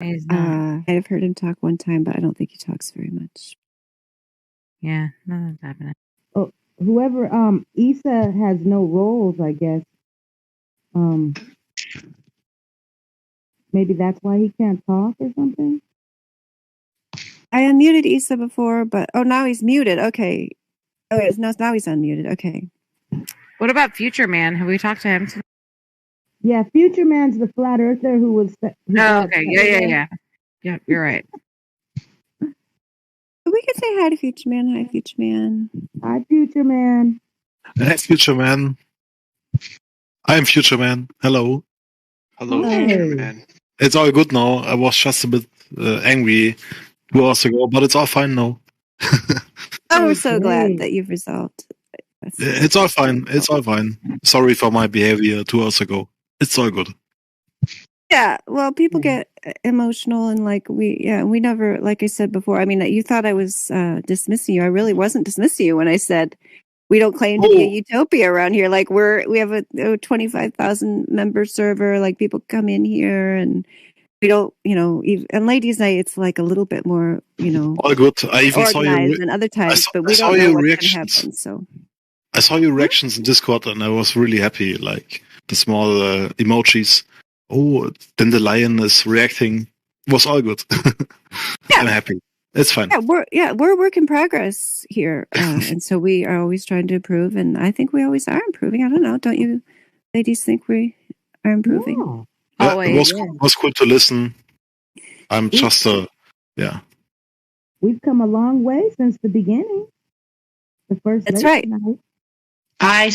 He's not. I've heard him talk one time, but I don't think he talks very much. Yeah, nothing's happening. Oh, whoever Issa has no roles, I guess. Maybe that's why he can't talk or something. I unmuted Issa before, but now he's muted. Okay. Oh, no, now he's unmuted. Okay. What about Future Man? Have we talked to him today? Yeah, Future Man's the flat earther who was. Okay. Yeah. Yep, you're right. We can say hi to Future Man. Hi, Future Man. Hi, Future Man. Hi, Future Man. I'm Future Man. Hello. Hello, Hey. Future Man. It's all good now. I was just a bit angry 2 hours ago, but it's all fine now. We're so glad that you've resolved. It's all fine. It's all fine. Sorry for my behavior 2 hours ago. It's all good. Yeah, well, people get emotional, and we never, like I said before. I mean, you thought I was dismissing you. I really wasn't dismissing you when I said we don't claim to be a utopia around here. Like we have a 25,000 member server. Like people come in here, and we don't, and ladies' night, it's like a little bit more, all good. I even organized saw your than other times, but we don't know what's going to happen. So I saw your reactions in Discord, and I was really happy. Like the small emojis. Oh, then the lion is reacting. It was all good. I'm happy. It's fine. Yeah, we're a work in progress here, and so we are always trying to improve. And I think we always are improving. I don't know. Don't you, ladies, think we are improving? Yeah. It was cool to listen. I'm just yeah. We've come a long way since the beginning. The first. That's right. Night. I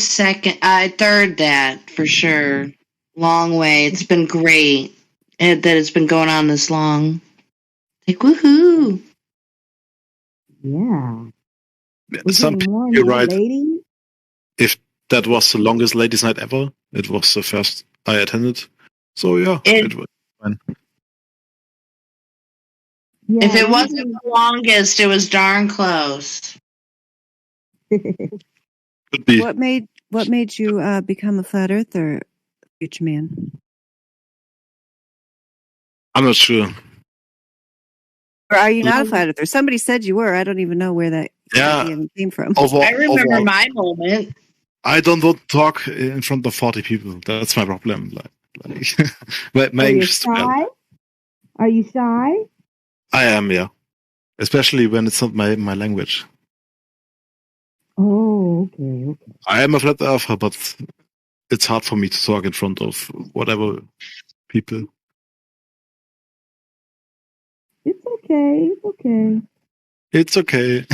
third that for sure. Long way. It's been great that it's been going on this long. Like, woohoo. Yeah. Some people, you're right. If that was the longest ladies' night ever, it was the first I attended. So yeah, it was fine. Yeah, if it wasn't the longest, it was darn close. Could be. What made you become a flat earther, Future Man? I'm not sure. Or are you not a flat earther? Somebody said you were. I don't even know where that idea came from. I remember my moment. I don't want to talk in front of 40 people. That's my problem. My English is shy? Are you shy? I am, yeah. Especially when it's not my language. Oh, okay. I am a flat earther, but it's hard for me to talk in front of whatever people. It's okay. It's okay.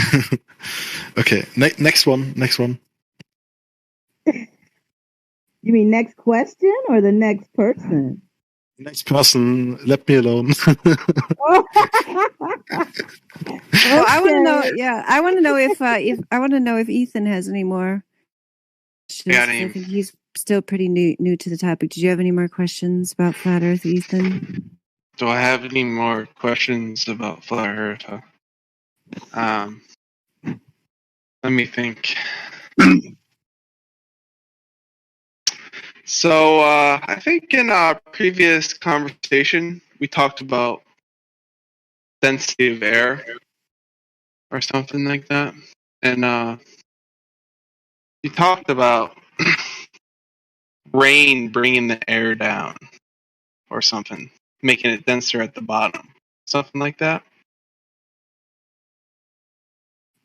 Okay, next one. You mean next question or the next person? Next person, let me alone. Well, I want to know. Yeah, I want to know if Ethan has any more questions. I think he's still pretty new to the topic. Did you have any more questions about Flat Earth, Ethan? Do I have any more questions about Flat Earth? Let me think. So I think in our previous conversation we talked about density of air or something like that, and you talked about rain bringing the air down or something, making it denser at the bottom, something like that.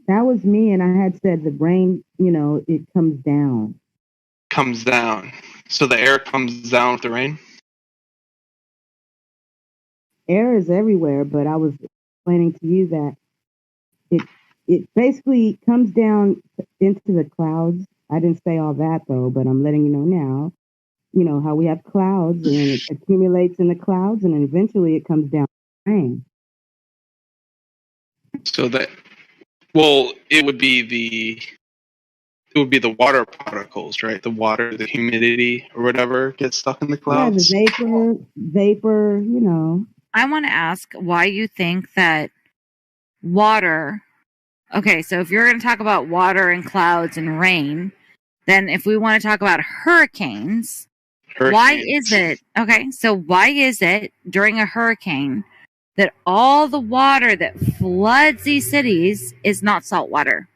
That was me, and I had said the rain, it comes down. Comes down. So the air comes down with the rain? Air is everywhere, but I was explaining to you that it basically comes down into the clouds. I didn't say all that, though, but I'm letting you know now. You know, how we have clouds, and it accumulates in the clouds, and then eventually it comes down to rain. So that, well, it would be the water particles, right? The water, the humidity, or whatever gets stuck in the clouds. Yeah, the vapor, I want to ask why you think that water. Okay, so if you're going to talk about water and clouds and rain, then if we want to talk about hurricanes, why is it? Okay, so why is it during a hurricane that all the water that floods these cities is not salt water.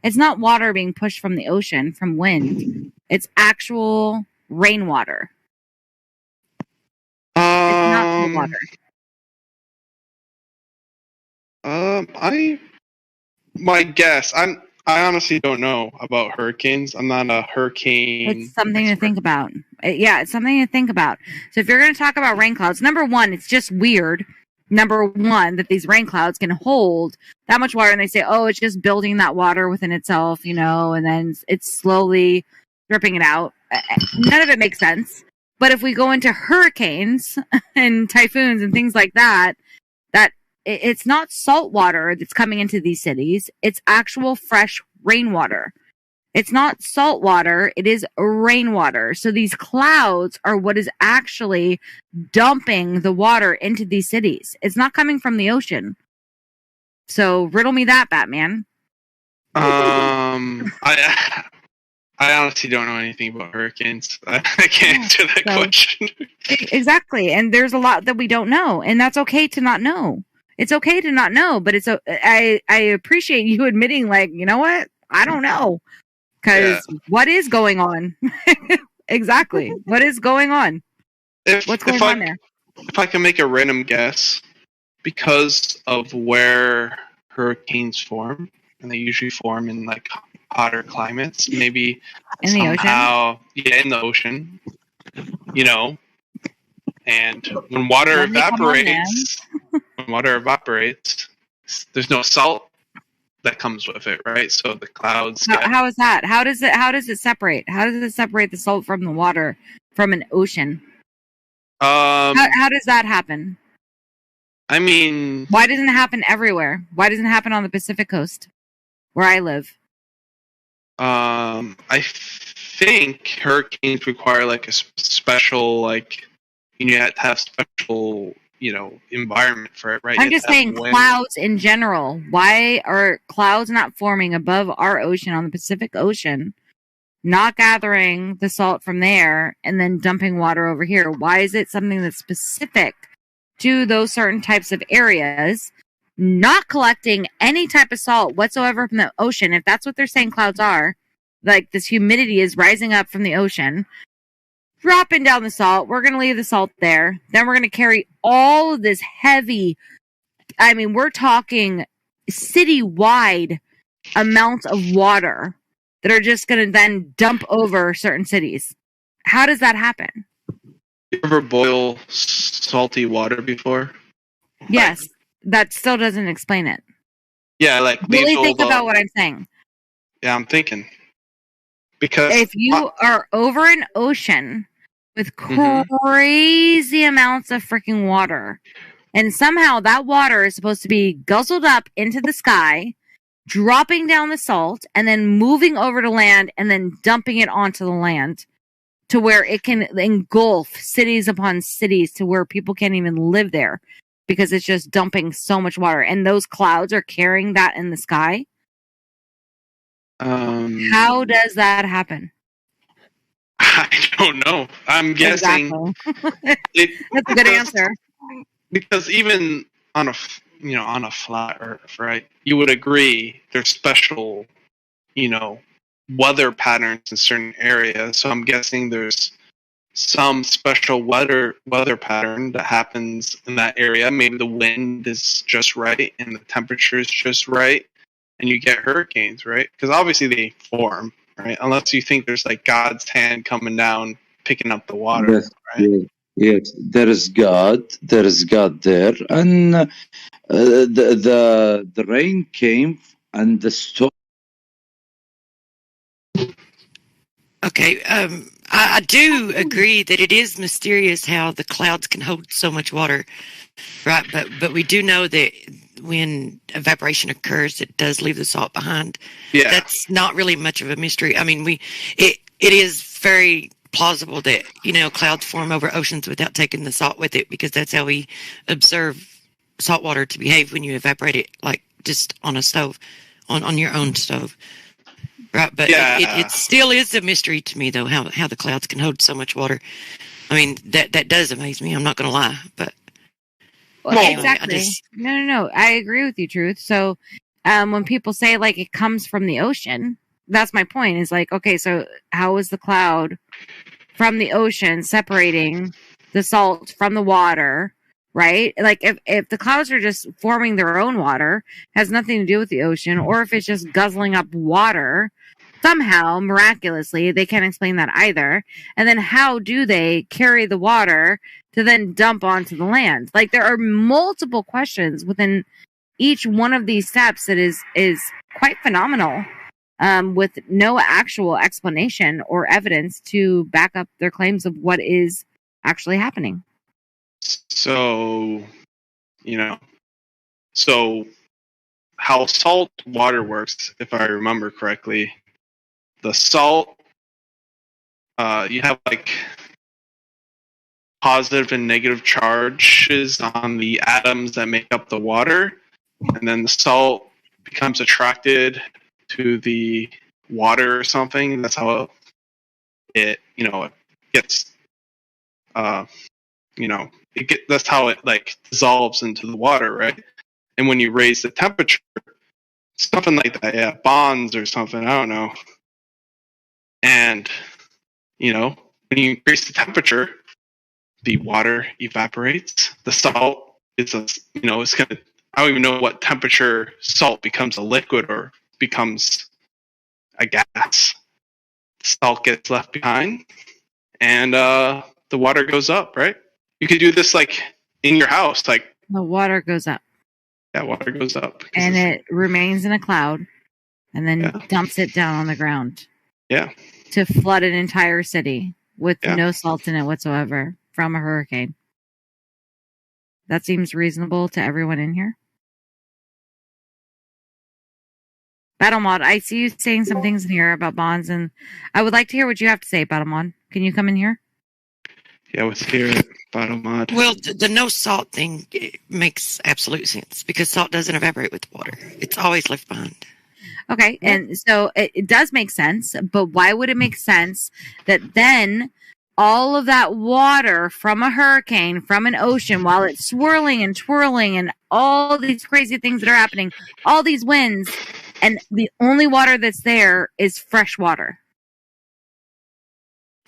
It's not water being pushed from the ocean from wind. It's actual rainwater. It's not salt water. My guess. I honestly don't know about hurricanes. I'm not a hurricane. It's something expert. to think about. Yeah, it's something to think about. So if you're going to talk about rain clouds, number one, it's just weird. Number one, that these rain clouds can hold that much water, and they say, oh, it's just building that water within itself, and then it's slowly dripping it out. None of it makes sense. But if we go into hurricanes and typhoons and things like that it's not salt water that's coming into these cities. It's actual fresh rainwater. It's not salt water. It is rainwater. So these clouds are what is actually dumping the water into these cities. It's not coming from the ocean. So riddle me that, Batman. I honestly don't know anything about hurricanes. I can't answer that question. Exactly. And there's a lot that we don't know. And that's okay to not know. It's okay to not know. But I appreciate you admitting, like, you know what? I don't know. Because what is going on? Exactly. What is going on? What's going on there? If I can make a random guess, because of where hurricanes form, and they usually form in like hotter climates, maybe in the ocean. Yeah, in the ocean. And when water evaporates, there's no salt that comes with it, right? So the clouds. How is that? How does it separate? How does it separate the salt from the water from an ocean? How does that happen? I mean, why doesn't it happen everywhere? Why doesn't it happen on the Pacific coast, where I live? I think hurricanes require like a special, like, you have to have special, environment for it, right? I'm just saying clouds in general. Why are clouds not forming above our ocean on the Pacific Ocean, not gathering the salt from there and then dumping water over here? Why is it something that's specific to those certain types of areas, not collecting any type of salt whatsoever from the ocean? If that's what they're saying clouds are, like this humidity is rising up from the ocean, dropping down the salt. We're going to leave the salt there. Then we're going to carry all of this heavy, I mean, we're talking city-wide amounts of water that are just going to then dump over certain cities. How does that happen? You ever boil salty water before? Yes. That still doesn't explain it. Yeah, like really think about what I'm saying. Yeah, I'm thinking. Because if you are over an ocean with crazy amounts of freaking water, and somehow that water is supposed to be guzzled up into the sky, dropping down the salt, and then moving over to land, and then dumping it onto the land to where it can engulf cities upon cities to where people can't even live there because it's just dumping so much water. And those clouds are carrying that in the sky. How does that happen? I don't know. I'm guessing. Exactly. That's a good answer. Because even on a flat Earth, right? You would agree there's special, weather patterns in certain areas. So I'm guessing there's some special weather pattern that happens in that area. Maybe the wind is just right and the temperature is just right. And you get hurricanes, right? Because obviously they form, right? Unless you think there's like God's hand coming down, picking up the water, yes, right? Yes, there is God there, and the rain came and the storm. Okay, I do agree that it is mysterious how the clouds can hold so much water, right? But we do know that when evaporation occurs, it does leave the salt behind. Yeah, that's not really much of a mystery. I mean, it is very plausible that clouds form over oceans without taking the salt with it, because that's how we observe salt water to behave when you evaporate it, like just on a stove, on your own stove. Right, but it still is a mystery to me, though, how the clouds can hold so much water. I mean, that does amaze me. I'm not going to lie, but Well, Well, anyway, exactly. No. I agree with you, Truth. So, when people say like it comes from the ocean, that's my point. Is like, okay, so how is the cloud from the ocean separating the salt from the water? Right? Like, if the clouds are just forming their own water, has nothing to do with the ocean, or if it's just guzzling up water somehow miraculously, they can't explain that either. And then how do they carry the water to then dump onto the land? Like, there are multiple questions within each one of these steps that is quite phenomenal, with no actual explanation or evidence to back up their claims of what is actually happening. So, so how salt water works, if I remember correctly, the salt, you have like positive and negative charges on the atoms that make up the water, and then the salt becomes attracted to the water or something. That's how it gets, that's how it like dissolves into the water, right? And when you raise the temperature, something like that, yeah, bonds or something, I don't know. And when you increase the temperature, the water evaporates. The salt is it's gonna. I don't even know what temperature salt becomes a liquid or becomes a gas. Salt gets left behind, and the water goes up. Right? You could do this like in your house, like The water goes up that water goes up, and it remains in a cloud and then Yeah. dumps it down on the ground. Yeah. To flood an entire city with Yeah. no salt in it whatsoever from a hurricane. That seems reasonable to everyone in here. Battlemod, I see you saying some things in here about bonds, and I would like to hear what you have to say, Battlemod. Can you come in here? Yeah, let's hear it, bottom mod. Well, the no salt thing, it makes absolute sense because salt doesn't evaporate with water. It's always left behind. Okay, and so it does make sense, but why would it make sense that then all of that water from a hurricane, from an ocean, while it's swirling and twirling and all these crazy things that are happening, all these winds, and the only water that's there is fresh water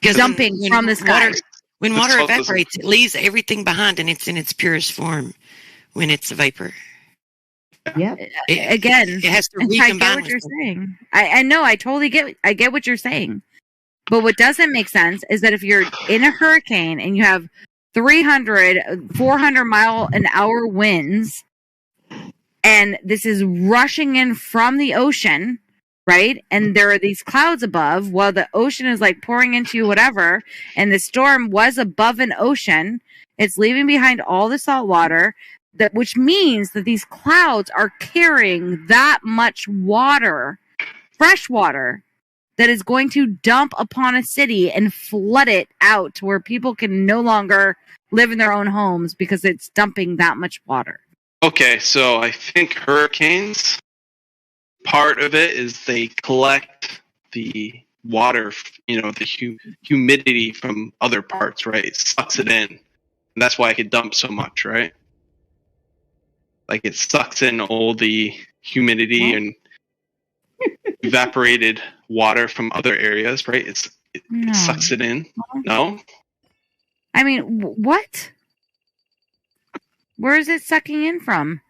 Because dumping from the sky? When The water salt doesn't- evaporates, it leaves everything behind and it's in its purest form when it's a vapor. Yep. Again, It has to I get recombine what with you're saying. I know. I totally get. I get what you're saying. But what doesn't make sense is that if you're in a hurricane and you have 300, 400 mile an hour winds, and this is rushing in from the ocean, right? And there are these clouds above while the ocean is like pouring into whatever, and the storm was above an ocean. It's leaving behind all the salt water, which means that these clouds are carrying that much water, fresh water, that is going to dump upon a city and flood it out to where people can no longer live in their own homes because it's dumping that much water. Okay, so I think hurricanes, part of it is they collect the water, the humidity from other parts, right? It sucks it in. And that's why it can dump so much, right? Like it sucks in all the humidity and evaporated water from other areas, right? It No. sucks it in. No? I mean, what? Where is it sucking in from?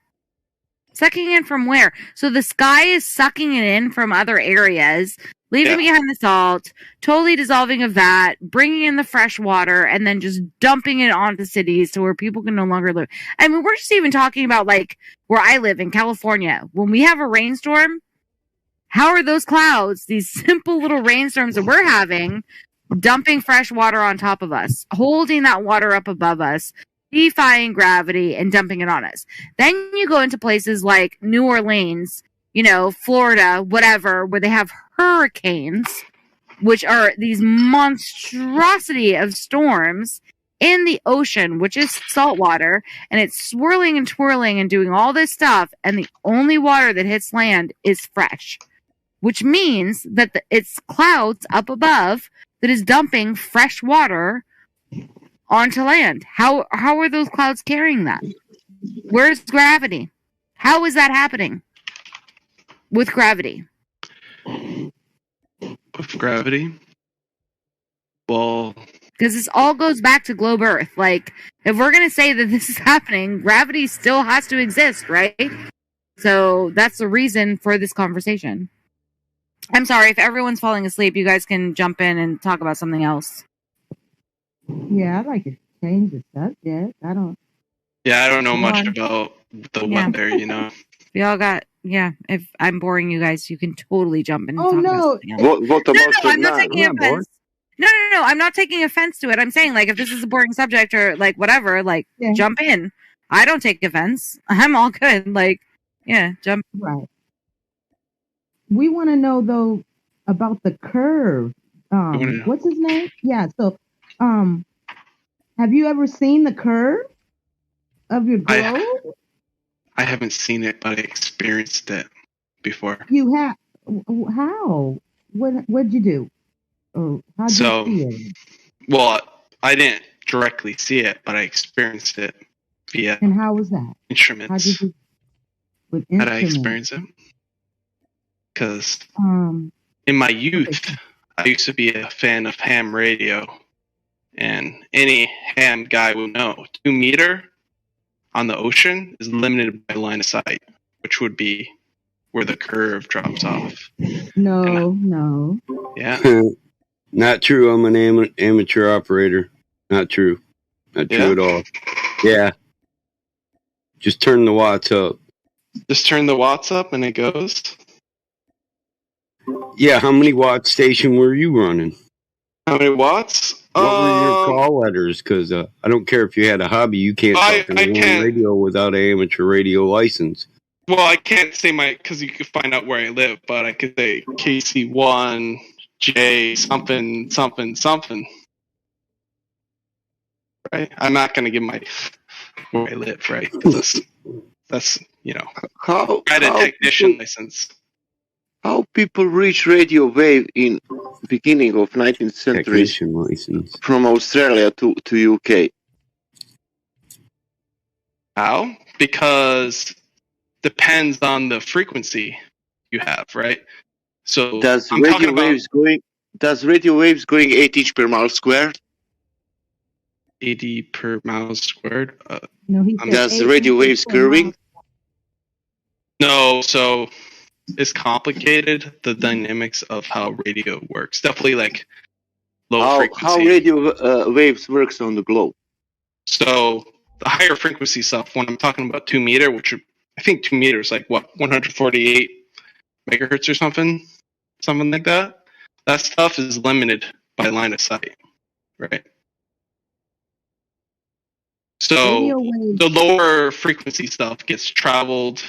Sucking in from where? So the sky is sucking it in from other areas, leaving behind the salt, totally dissolving of that, bringing in the fresh water, and then just dumping it onto cities to where people can no longer live. I mean, we're just even talking about like where I live in California. When we have a rainstorm, how are those clouds, these simple little rainstorms that we're having, dumping fresh water on top of us, holding that water up above us, defying gravity and dumping it on us? Then you go into places like New Orleans, Florida, whatever, where they have hurricanes, which are these monstrosity of storms in the ocean, which is salt water, and it's swirling and twirling and doing all this stuff, and the only water that hits land is fresh, which means that it's clouds up above that is dumping fresh water onto land. How are those clouds carrying that? Where's gravity? How is that happening? With gravity. With gravity? Well, because this all goes back to globe Earth. Like, if we're going to say that this is happening, gravity still has to exist, right? So that's the reason for this conversation. I'm sorry, if everyone's falling asleep, you guys can jump in and talk about something else. Yeah, I'd like to change the subject. I don't know Come much on. about the Yeah. weather, you know. We all got, if I'm boring you guys, you can totally jump in and Oh, talk about no. something else. What No, about I'm not taking not bored? offense. No, I'm not taking offense to it. I'm saying, like, if this is a boring subject or, like, whatever, like, Yeah. jump in. I don't take offense. I'm all good. Like, yeah, jump. Right. We want to know, though, about the curve. What's his name? Yeah, so, have you ever seen the curve of your globe? I haven't seen it, but I experienced it before. You have. How? What'd you do? Or how'd So, you see it? well, I didn't directly see it, but I experienced it via And how was that? How instruments. did you? With How did I instruments. experience it? Because Um, in my youth, I used to be a fan of ham radio, and any ham guy would know 2 meter on the ocean is limited by line of sight, which would be where the curve drops off. no. Yeah. Not true. I'm an amateur operator. Not true. Not true at all. Yeah. Just turn the watts up. Just turn the watts up and it goes. Yeah. How many watt station were you running? How many watts? What were your call letters? Because I don't care if you had a hobby. You can't talk on radio without an amateur radio license. Well, I can't say because you could find out where I live, but I could say KC1, J, something. Right? I'm not going to give my where I live, right? Because that's How I had a technician license. How people reach radio wave in beginning of 19th century from Australia to UK? How? Because depends on the frequency you have, right? So does radio waves going 8 inch per mile squared? 80 per mile squared. No, does radio waves curving? No, so it's complicated, the dynamics of how radio works. Definitely like low frequency. How radio waves works on the globe? So the higher frequency stuff, when I'm talking about 2 meter, which I think 2 meters like what, 148 megahertz or something like that. That stuff is limited by line of sight, right? So the lower frequency stuff gets traveled.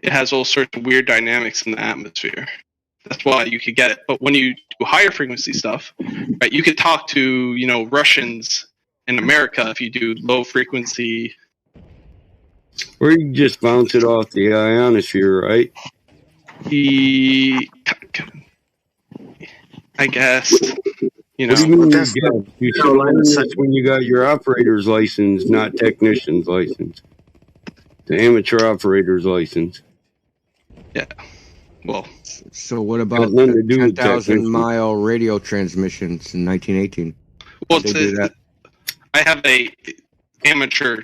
It has all sorts of weird dynamics in the atmosphere. That's why you could get it. But when you do higher frequency stuff, right, you could talk to, Russians in America if you do low frequency. Or you can just bounce it off the ionosphere, right? I guess. What do you mean you should learn this when you got your operator's license, not technician's license. The amateur operator's license. Yeah. Well. So what about the 10,000-mile radio transmissions in 1918? Well, I have a amateur.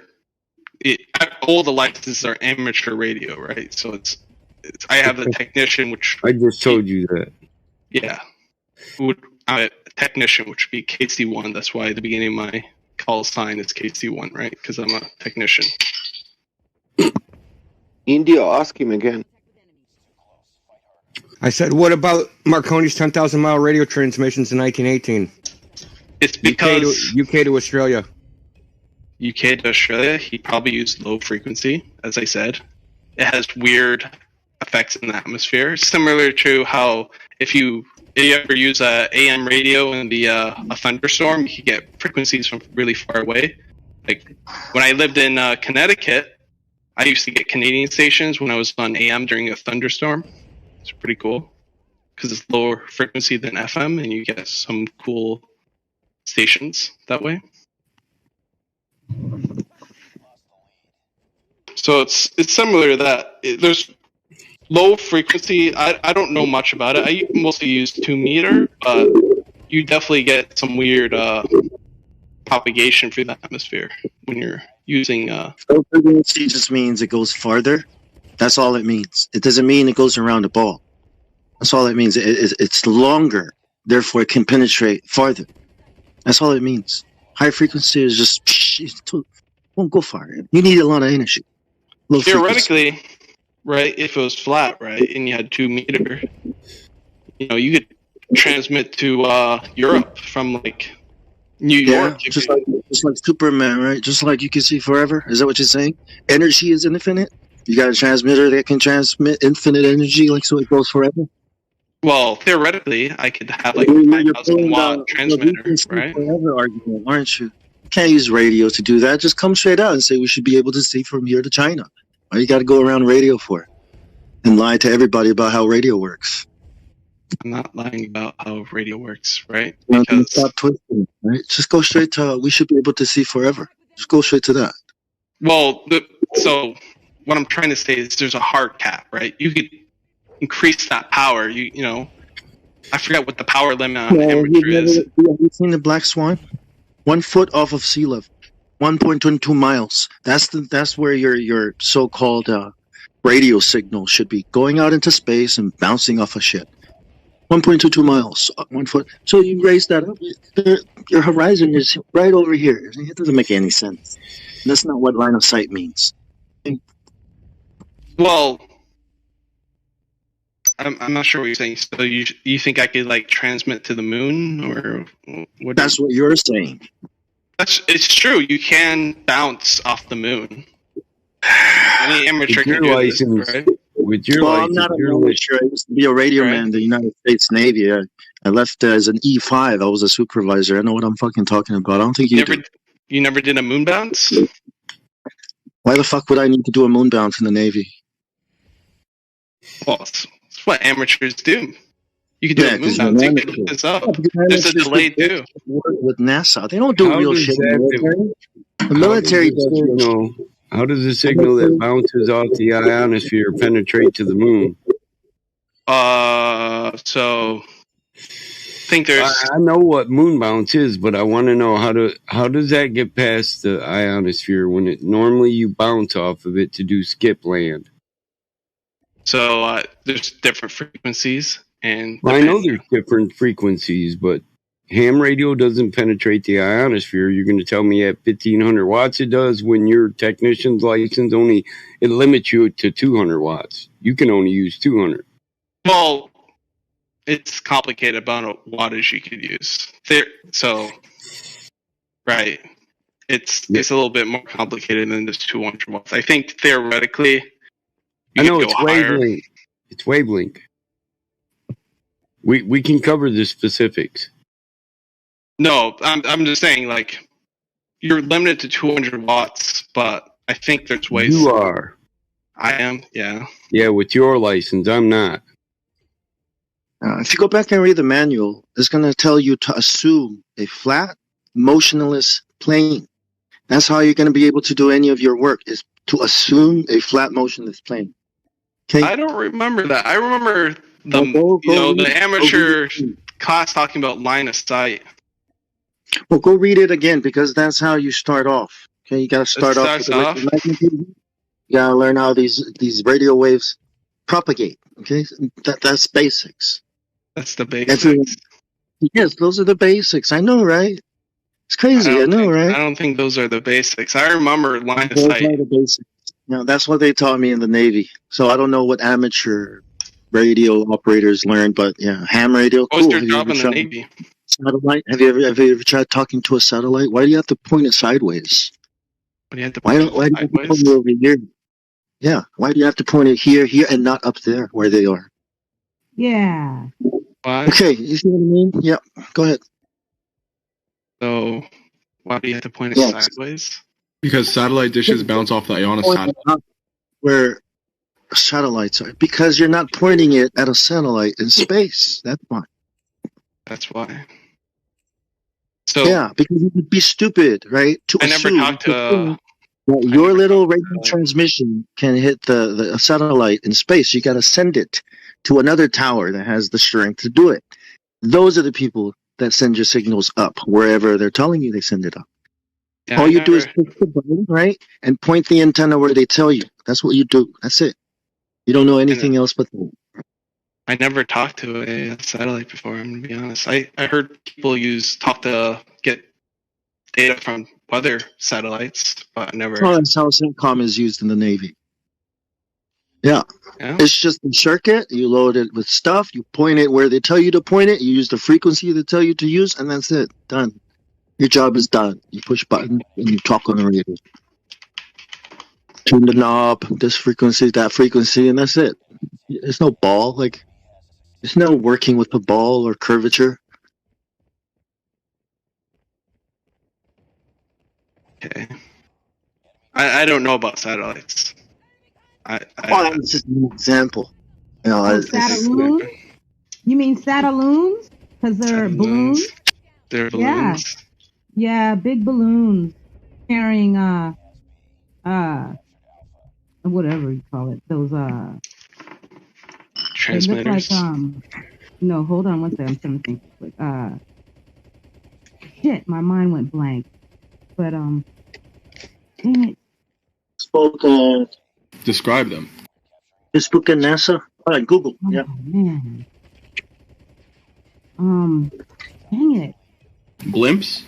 All the licenses are amateur radio, right? So it's I have a technician, which I just told you that. Yeah, a technician, which would be KC1. That's why at the beginning of my call sign is KC1, right? Because I'm a technician. India, ask him again. I said, what about Marconi's 10,000-mile radio transmissions in 1918? It's because UK to Australia. UK to Australia, he probably used low frequency, as I said. It has weird effects in the atmosphere, similar to how if you ever use a AM radio and a thunderstorm, you can get frequencies from really far away. Like when I lived in Connecticut, I used to get Canadian stations when I was on AM during a thunderstorm. It's pretty cool because it's lower frequency than FM, and you get some cool stations that way. So it's similar to that. There's low frequency. I don't know much about it. I mostly use 2 meter, but you definitely get some weird propagation through the atmosphere when you're using. Low frequency just means it goes farther. That's all it means. It doesn't mean it goes around the ball. That's all it means. It's longer, therefore it can penetrate farther. That's all it means. High frequency is just won't go far. You need a lot of energy. Low Theoretically, frequency. right? If it was flat, right, and you had 2 meter, you could transmit to Europe from like New York. Just like Superman, right? Just like you can see forever. Is that what you're saying? Energy is infinite. You got a transmitter that can transmit infinite energy, like so it goes forever. Well, theoretically, I could have like a 5,000-watt transmitter, right? Forever argument, aren't you? You can't use radio to do that. Just come straight out and say we should be able to see from here to China. Why you got to go around radio for? And lie to everybody about how radio works. I'm not lying about how radio works, right? Because stop twisting, right? Just go straight to we should be able to see forever. Just go straight to that. Well, so what I'm trying to say is there's a hard cap, right? You could increase that power. I forget what the power limit on amateur is. Have you seen the Black Swan? 1 foot off of sea level, 1.22 miles. That's where your so-called radio signal should be going out into space and bouncing off a ship. 1.22 miles, 1 foot. So you raise that up. Your horizon is right over here. It doesn't make any sense. That's not what line of sight means. Well, I'm not sure what you're saying. So you think I could like transmit to the moon, or what? That's what you're saying. It's true. You can bounce off the moon. Any amateur can do this, right? With your license, I'm not an amateur. I used to be a radio man in the United States Navy. I left as an E5. I was a supervisor. I know what I'm fucking talking about. I don't think you do. You never did a moon bounce? Why the fuck would I need to do a moon bounce in the Navy? Well, it's what amateurs do. You can do a moon bounce. You can look this up. There's a delay too. With NASA, they don't do real shit. The military does. How does the signal that bounces off the ionosphere penetrate to the moon? So I think there's. I know what moon bounce is, but I want to know how does that get past the ionosphere when normally you bounce off of it to do skip land? So there's different frequencies, and I know there's different frequencies, but ham radio doesn't penetrate the ionosphere. You're going to tell me at 1,500 watts it does when your technician's license it limits you to 200 watts. You can only use 200. Well, it's complicated about wattage you could use. Right. It's a little bit more complicated than just 200 watts. I think theoretically, I know it's wavelength. It's wavelength. We can cover the specifics. No, I'm just saying, like, you're limited to 200 watts, but I think there's ways. You are. I am, yeah. Yeah, with your license, I'm not. If you go back and read the manual, it's going to tell you to assume a flat, motionless plane. That's how you're going to be able to do any of your work, is to assume a flat, motionless plane. Okay? I don't remember that. I remember the amateur class talking about line of sight. Well, go read it again, because that's how you start off. Okay, you got to start off. You got to learn how these radio waves propagate. Okay, that's basics. That's the basics. Yes, those are the basics. I know, right? It's crazy. I know, right? I don't think those are the basics. I remember line of sight. The basics. That's what they taught me in the Navy. So I don't know what amateur radio operators learned, but yeah, ham radio. What was your job in the Navy? Satellite. Have you ever tried talking to a satellite? Why do you have to point it sideways? Why do you have to point it sideways? Do you have to point it over here? Yeah. Why do you have to point it here, and not up there where they are? Yeah. Why? Okay, you see what I mean? Yeah. Go ahead. So, why do you have to point it sideways? Because satellite dishes bounce off the ionosphere. Where satellites are. Because you're not pointing it at a satellite in space. That's why. That's why. So yeah, because it would be stupid, right? I never talked to Well, your little radio transmission can hit the satellite in space. You got to send it to another tower that has the strength to do it. Those are the people that send your signals up wherever they're telling you they send it up. Yeah, All you do is push the button, right, and point the antenna where they tell you. That's what you do. That's it. You don't know anything else but that. I never talked to a satellite before. I'm gonna be honest. I heard people talk to get data from weather satellites, but never. Oh, that's how SATCOM is used in the Navy. Yeah. It's just a circuit. You load it with stuff. You point it where they tell you to point it. You use the frequency they tell you to use, and that's it. Done. Your job is done. You push button and you talk on the radio. Turn the knob, this frequency, that frequency, and that's it. There's no ball. Like, there's no working with the ball or curvature. Okay. I don't know about satellites. It's just an example. You know, Sataloons? You mean Sataloons? Because they're balloons? They're balloons. Yeah, big balloons carrying whatever you call it. Those transmitters. They look like no, hold on one second. I'm trying to think. Shit, my mind went blank. But dang it. Spoke. Describe them. Facebook and NASA. Google. Oh, yeah. Man. Dang it. Blimps?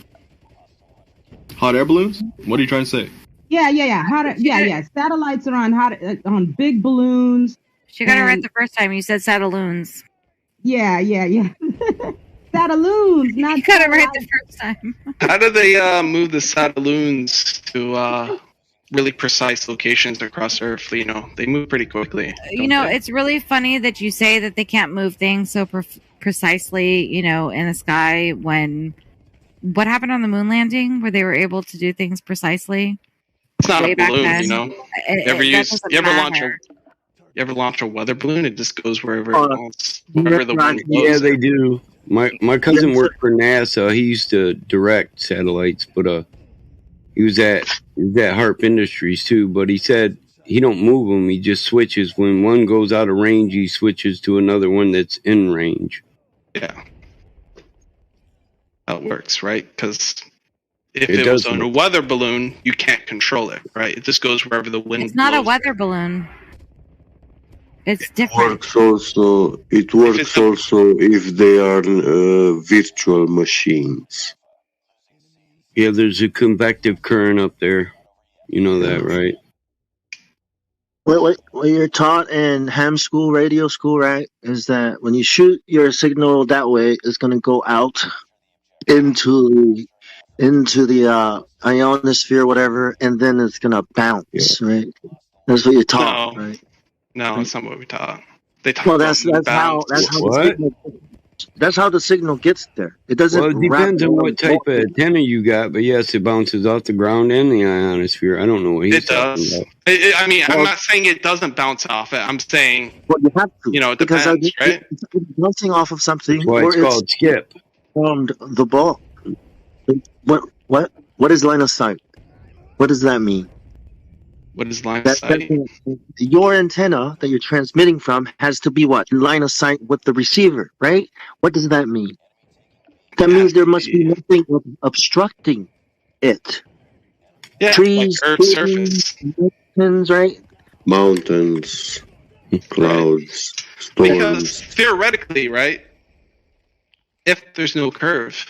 Hot air balloons? What are you trying to say? Yeah. Yeah. Satellites are on big balloons. She got it right the first time. You said sataloons. Yeah. Sataloons, not you got it right the first time. How do they move the sataloons to really precise locations across Earth? You know, they move pretty quickly. You know, it's really funny that you say that they can't move things so precisely, you know, in the sky when... What happened on the moon landing where they were able to do things precisely? It's not a balloon, then? you know. You ever launch a weather balloon? It just goes wherever it wants. Wherever the wind blows. Yeah, they do. My cousin worked for NASA. He used to direct satellites, but he was at Harp Industries too. But he said he don't move them. He just switches. When one goes out of range, he switches to another one that's in range. Yeah. How it works, right? Because if it was on a weather balloon, you can't control it, right? It just goes wherever the wind blows. It's not a weather balloon. It's different. It works also if they are virtual machines. Yeah, there's a convective current up there. You know that, right? What you're taught in ham school, radio school, right, is that when you shoot your signal that way, it's going to go out into the ionosphere, whatever, and then it's going to bounce, right? That's what you're taught, right? No, that's not what we taught. They taught that's how the signal gets there. It doesn't. Well, it depends on what type of antenna you got, but yes, it bounces off the ground and the ionosphere. I don't know what he's talking about. I mean, I'm not saying it doesn't bounce off it. I'm saying, you have to. You know, it depends, right? It's bouncing off of something. Well, it's called skip. Formed the ball. What is line of sight? What does that mean? What is line of sight? Your antenna that you're transmitting from has to be what? Line of sight with the receiver, right? What does that mean? That means there must be nothing obstructing it. Yeah, trees, like Earth's surface. Mountains, right? Mountains, clouds, storms. Because theoretically, right, if there's no curve,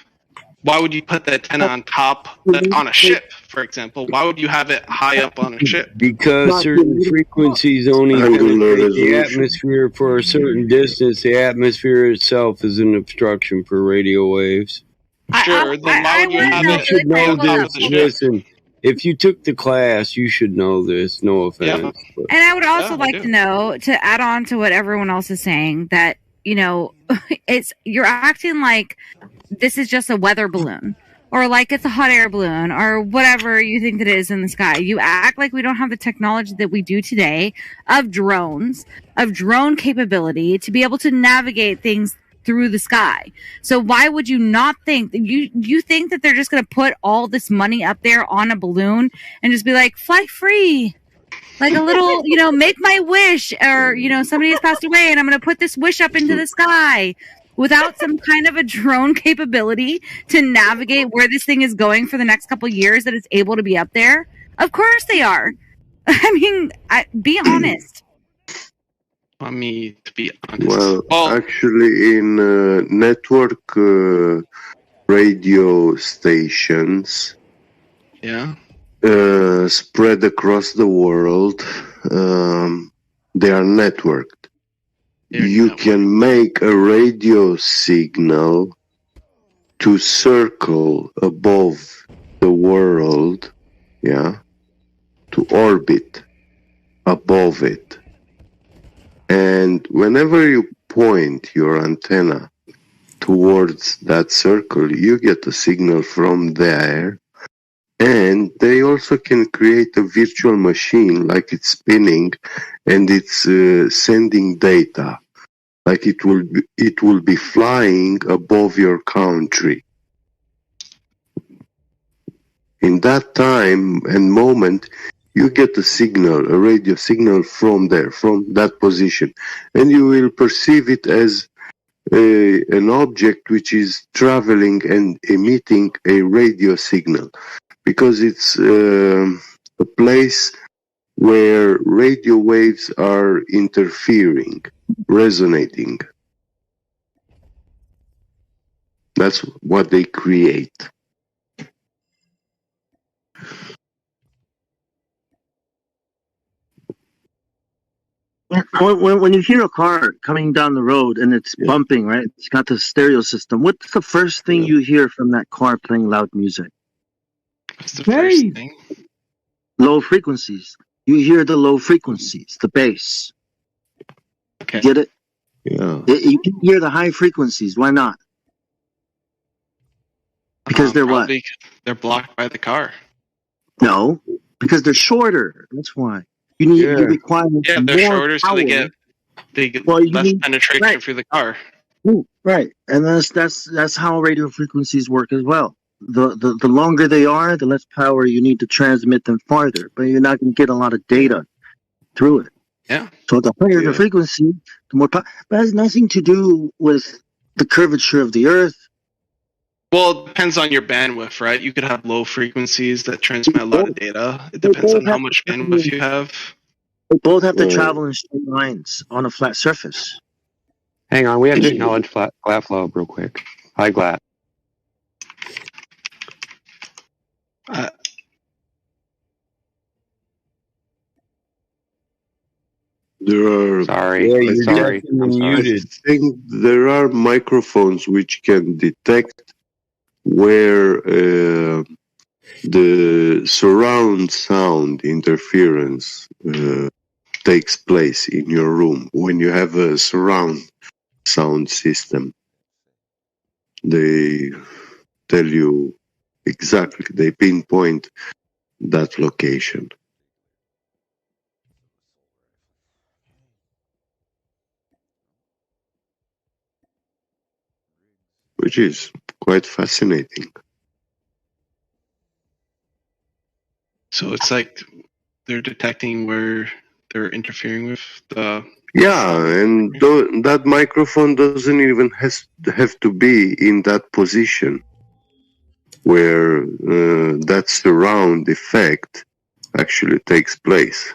why would you put the antenna on top on a ship, for example? Why would you have it high up on a ship? Because certain frequencies only penetrate the atmosphere for a certain distance. The atmosphere itself is an obstruction for radio waves. Sure, then why would you have it? You should know this. Listen, if you took the class, you should know this. No offense. Yeah. And I would also like to know, to add on to what everyone else is saying, that, you know, you're acting like this is just a weather balloon, or like it's a hot air balloon, or whatever you think that it is in the sky. You act like we don't have the technology that we do today of drones, of drone capability to be able to navigate things through the sky. So why would you not think that you think that they're just going to put all this money up there on a balloon and just be like, fly free? Like a little, make my wish, or, somebody has passed away and I'm going to put this wish up into the sky without some kind of a drone capability to navigate where this thing is going for the next couple of years that it's able to be up there. Of course they are. I mean, be honest. Want me to be honest? Well, actually, in network radio stations, spread across the world, they are networked. You can make a radio signal to circle above the world, to orbit above it. And whenever you point your antenna towards that circle, you get a signal from there. And they also can create a virtual machine, like it's spinning and it's sending data, like it will be flying above your country. In that time and moment, you get a signal, a radio signal from there, from that position, and you will perceive it as an object which is traveling and emitting a radio signal, because it's a place where radio waves are interfering, resonating. That's what they create. When you hear a car coming down the road and it's bumping, right? It's got the stereo system. What's the first thing you hear from that car playing loud music? What's the first thing? Low frequencies. You hear the low frequencies, the bass. Okay. Get it? Yeah. You can hear the high frequencies. Why not? Because they're what? They're blocked by the car. No, because they're shorter. That's why. You require they're more shorter, so they get less penetration through the car. Ooh, right, and that's how radio frequencies work as well. The longer they are, the less power you need to transmit them farther, but you're not going to get a lot of data through it. Yeah. So the higher the frequency, the more power. But it has nothing to do with the curvature of the Earth. Well, it depends on your bandwidth, right? You could have low frequencies that transmit a lot of data. It depends on how much bandwidth you have. They both have to travel in straight lines on a flat surface. Hang on, we have to acknowledge Glaflow real quick. Hi, Glaf. There are. Sorry. I'm sorry. I think there are microphones which can detect where the surround sound interference takes place in your room. When you have a surround sound system, they tell you exactly, they pinpoint that location. Which is quite fascinating. So it's like they're detecting where they're interfering with the... Yeah, and that microphone doesn't even have to be in that position where that surround effect actually takes place.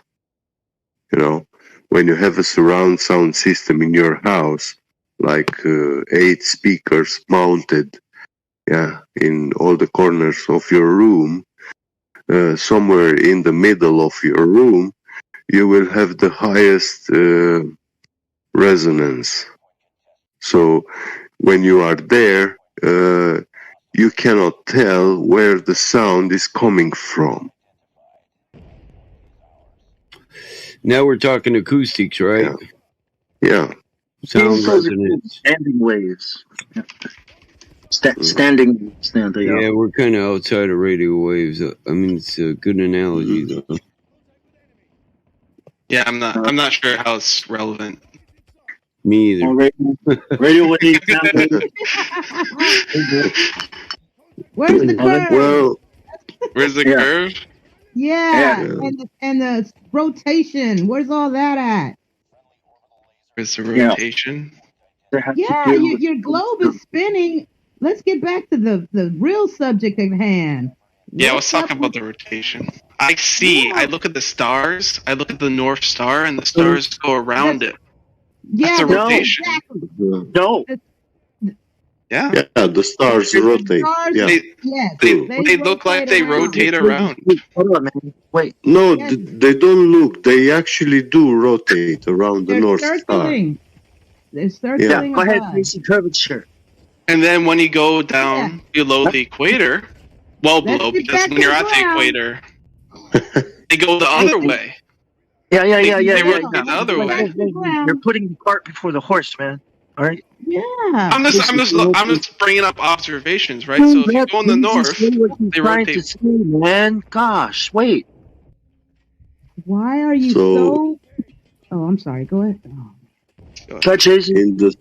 You know, when you have a surround sound system in your house, like 8 speakers mounted, in all the corners of your room, somewhere in the middle of your room, you will have the highest resonance. So when you are there, you cannot tell where the sound is coming from. Now we're talking acoustics, right? Yeah. Sound resonance. Standing waves. Yeah. Standing. Yeah, we're kind of outside of radio waves. I mean, it's a good analogy, though. Yeah, I'm not sure how it's relevant. Me either. Radio waves. Where's the curve? Well, Where's the curve? Yeah, and the rotation. Where's all that at? Where's the rotation? Yeah, your globe is spinning. Let's get back to the real subject at hand. Yeah, I was talking about the rotation. I look at the stars, I look at the North Star, and the stars go around it. Yeah, that's a rotation. Exactly. No. Yeah. Yeah, the stars rotate. Yeah. They look like they rotate around. Hold on, man. Wait. No, they don't look. They actually do rotate around the They're North Star. circling. They're circling. Yeah. Go ahead, above. Macy curvature. And then when you go down below the equator, well below, get because back when to you're the at the ground. equator, they go the other way. Yeah. They rotate the other way. You're putting the cart before the horse, man. All right. Yeah. I'm just bringing up observations, right? So if you go in the north, they rotate. Man, gosh, wait. Why are you so? Oh, I'm sorry. Go ahead. Oh. Touch in the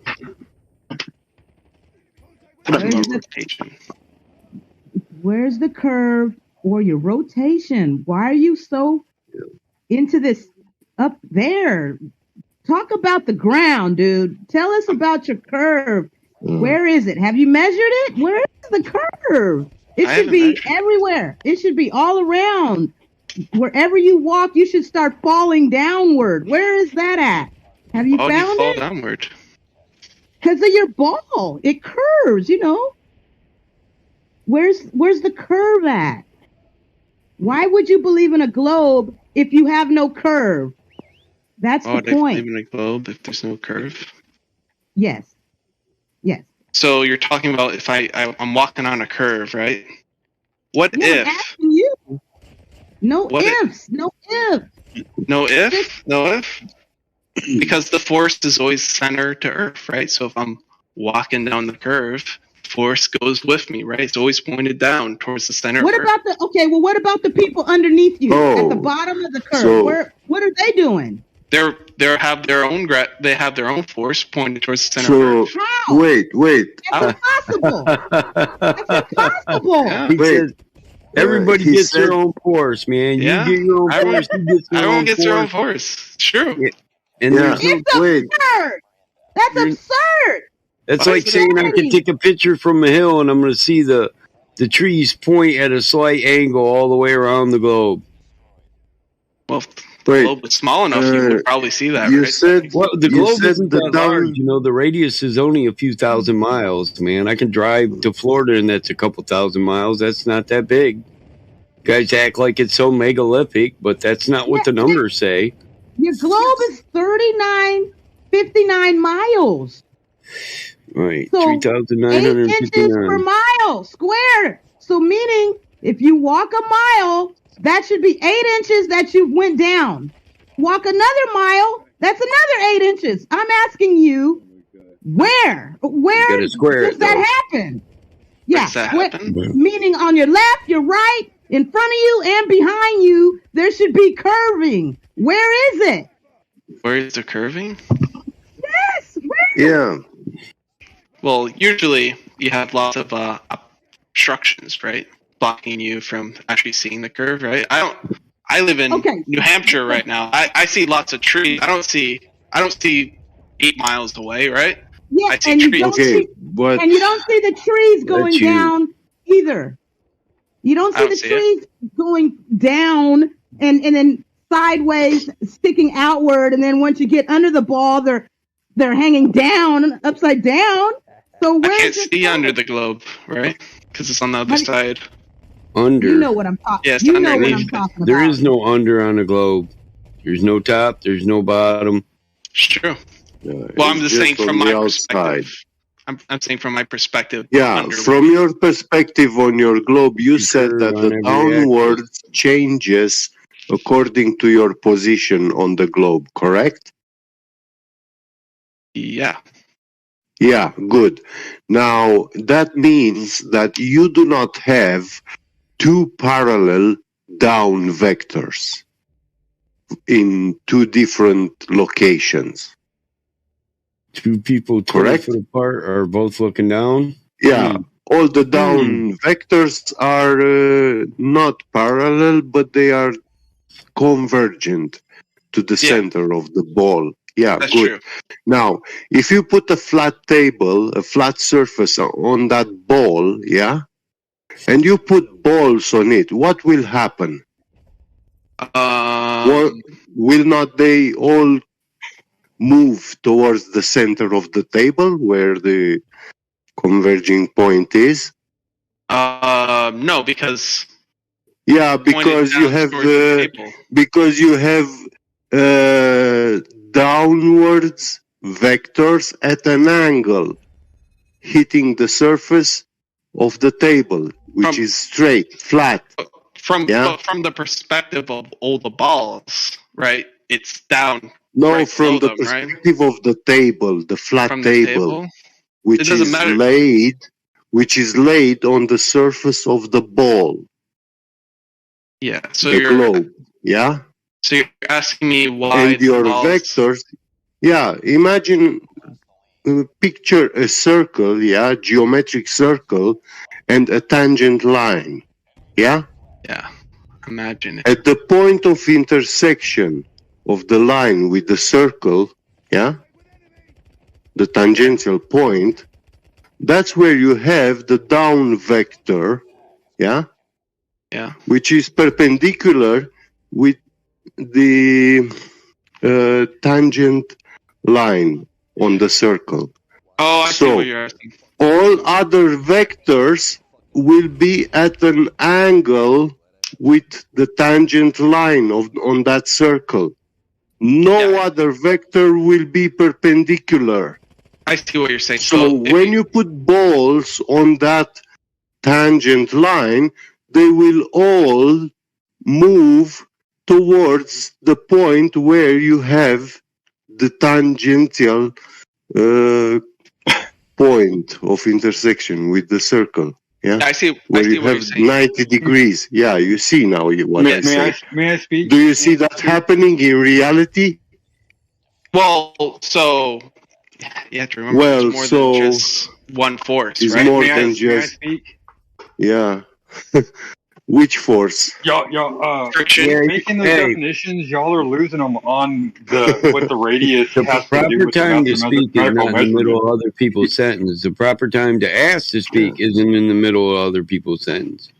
Where's the curve or your rotation? Why are you so into this up there? Talk about the ground, dude. Tell us about your curve. Where is it? Have you measured it? Where is the curve? It should be everywhere. It should be all around. Wherever you walk, you should start falling downward. Where is that at? Have you Why would found you fall it? downward? Because of your ball. It curves, you know. Where's the curve at? Why would you believe in a globe if you have no curve? That's the They point. believe in a globe if there's no curve. Yes. Yes. So you're talking about if I'm walking on a curve, right? What Yeah, I'm if? asking you. No What ifs. No ifs. No if? No if? Because the force is always center to Earth, right? So if I'm walking down the curve, force goes with me, right? It's always pointed down towards the center What of about Earth. what about the people underneath you at the Oh, bottom of the curve? so- What are they doing? They have their own force pointed towards the center of So Earth. How? wait. That's impossible. That's impossible. Yeah. He Wait. says everybody he gets their said- own force, man. Yeah. You get your own force, he gets their Everyone own gets force. their own force. It's true. Yeah. And Yeah. there's no, It's absurd. That's absurd. that's Why like is it saying I can take a picture from a hill and I'm going to see the trees point at a slight angle all the way around the globe. Well, if the Wait. globe was small enough, you would probably see that, You right? said Well, the you globe said isn't the that down- large. You know, the radius is only a few thousand miles, man. I can drive to Florida and that's a couple thousand miles. That's not that big. Guys act like it's so megalithic, but that's not what the numbers say. Your globe is 39.59 miles. Right, So 8 inches per 3,959. mile squared. So meaning if you walk a mile, that should be 8 inches that you went down. Walk another mile, that's another 8 inches. I'm asking you, where gotta square does it, that though. happen? Yeah, Does that where- happen? meaning on your left, your right, in front of you, and behind you, there should be curving. Where is it? Where is the curving? Yes, where? Yeah. Well, usually you have lots of obstructions, right? Blocking you from actually seeing the curve, right? I live in New Hampshire right now. I see lots of trees. I don't see 8 miles away, right? Yeah, I see and you trees. don't Okay, see, but and you don't see the trees going you. down either. You don't I see don't the see trees going down and then sideways, sticking outward, and then once you get under the ball, they're hanging down, upside down. So I where can't is it see going? under the globe, right? Because it's on the other side. Under. You know what I'm talking. Yes, you know what I'm underneath. talking about. There is no under on a globe. There's no top. There's no bottom. It's true. Well, I'm just saying from my outside. perspective. I'm saying from my perspective. Yeah, under- from your perspective on your globe, you said that on the every downwards changes according to your position on the globe, correct? Yeah. Yeah, good. Now, that means that you do not have two parallel down vectors in two different locations. Two people 20 foot apart are both looking down. Yeah, all the down vectors are not parallel, but they are convergent to the center of the ball. Yeah, That's good. true. Now, if you put a flat table, a flat surface on that ball, yeah, and you put balls on it, what will happen? Will not they all move towards the center of the table where the converging point is? No, because because you have downwards vectors at an angle hitting the surface of the table, which is straight, flat. But from the perspective of all the balls, right? It's down. No, right from the below them, right? perspective of the table, the flat From the table? It which doesn't is matter. laid on the surface of the ball. Yeah. So the you're globe. Yeah. So you're asking me why And your the balls... vectors. Yeah. Imagine, picture a circle. Yeah, geometric circle, and a tangent line. Yeah. Yeah. Imagine it. At the point of intersection of the line with the circle, yeah, the tangential point, that's where you have the down vector, yeah, which is perpendicular with the tangent line on the circle. Oh, I see what you're asking. All other vectors will be at an angle with the tangent line on that circle. No other vector will be perpendicular. I see what you're saying. So when you put balls on that tangent line, they will all move towards the point where you have the tangential point of intersection with the circle. Yeah, I see. Where you what have you're saying. 90 degrees. Yeah, you see now what I say. May I speak? Do you see that happening in reality? Well, so you have to remember it's more than just one force, It's right? more than just. Yeah. Which force? Y'all, friction. making those definitions, y'all are losing them on what the radius The has to proper do with time the to speak is mathematical not in the middle measurement. of other people's sentence. The proper time to ask to speak isn't in the middle of other people's sentence.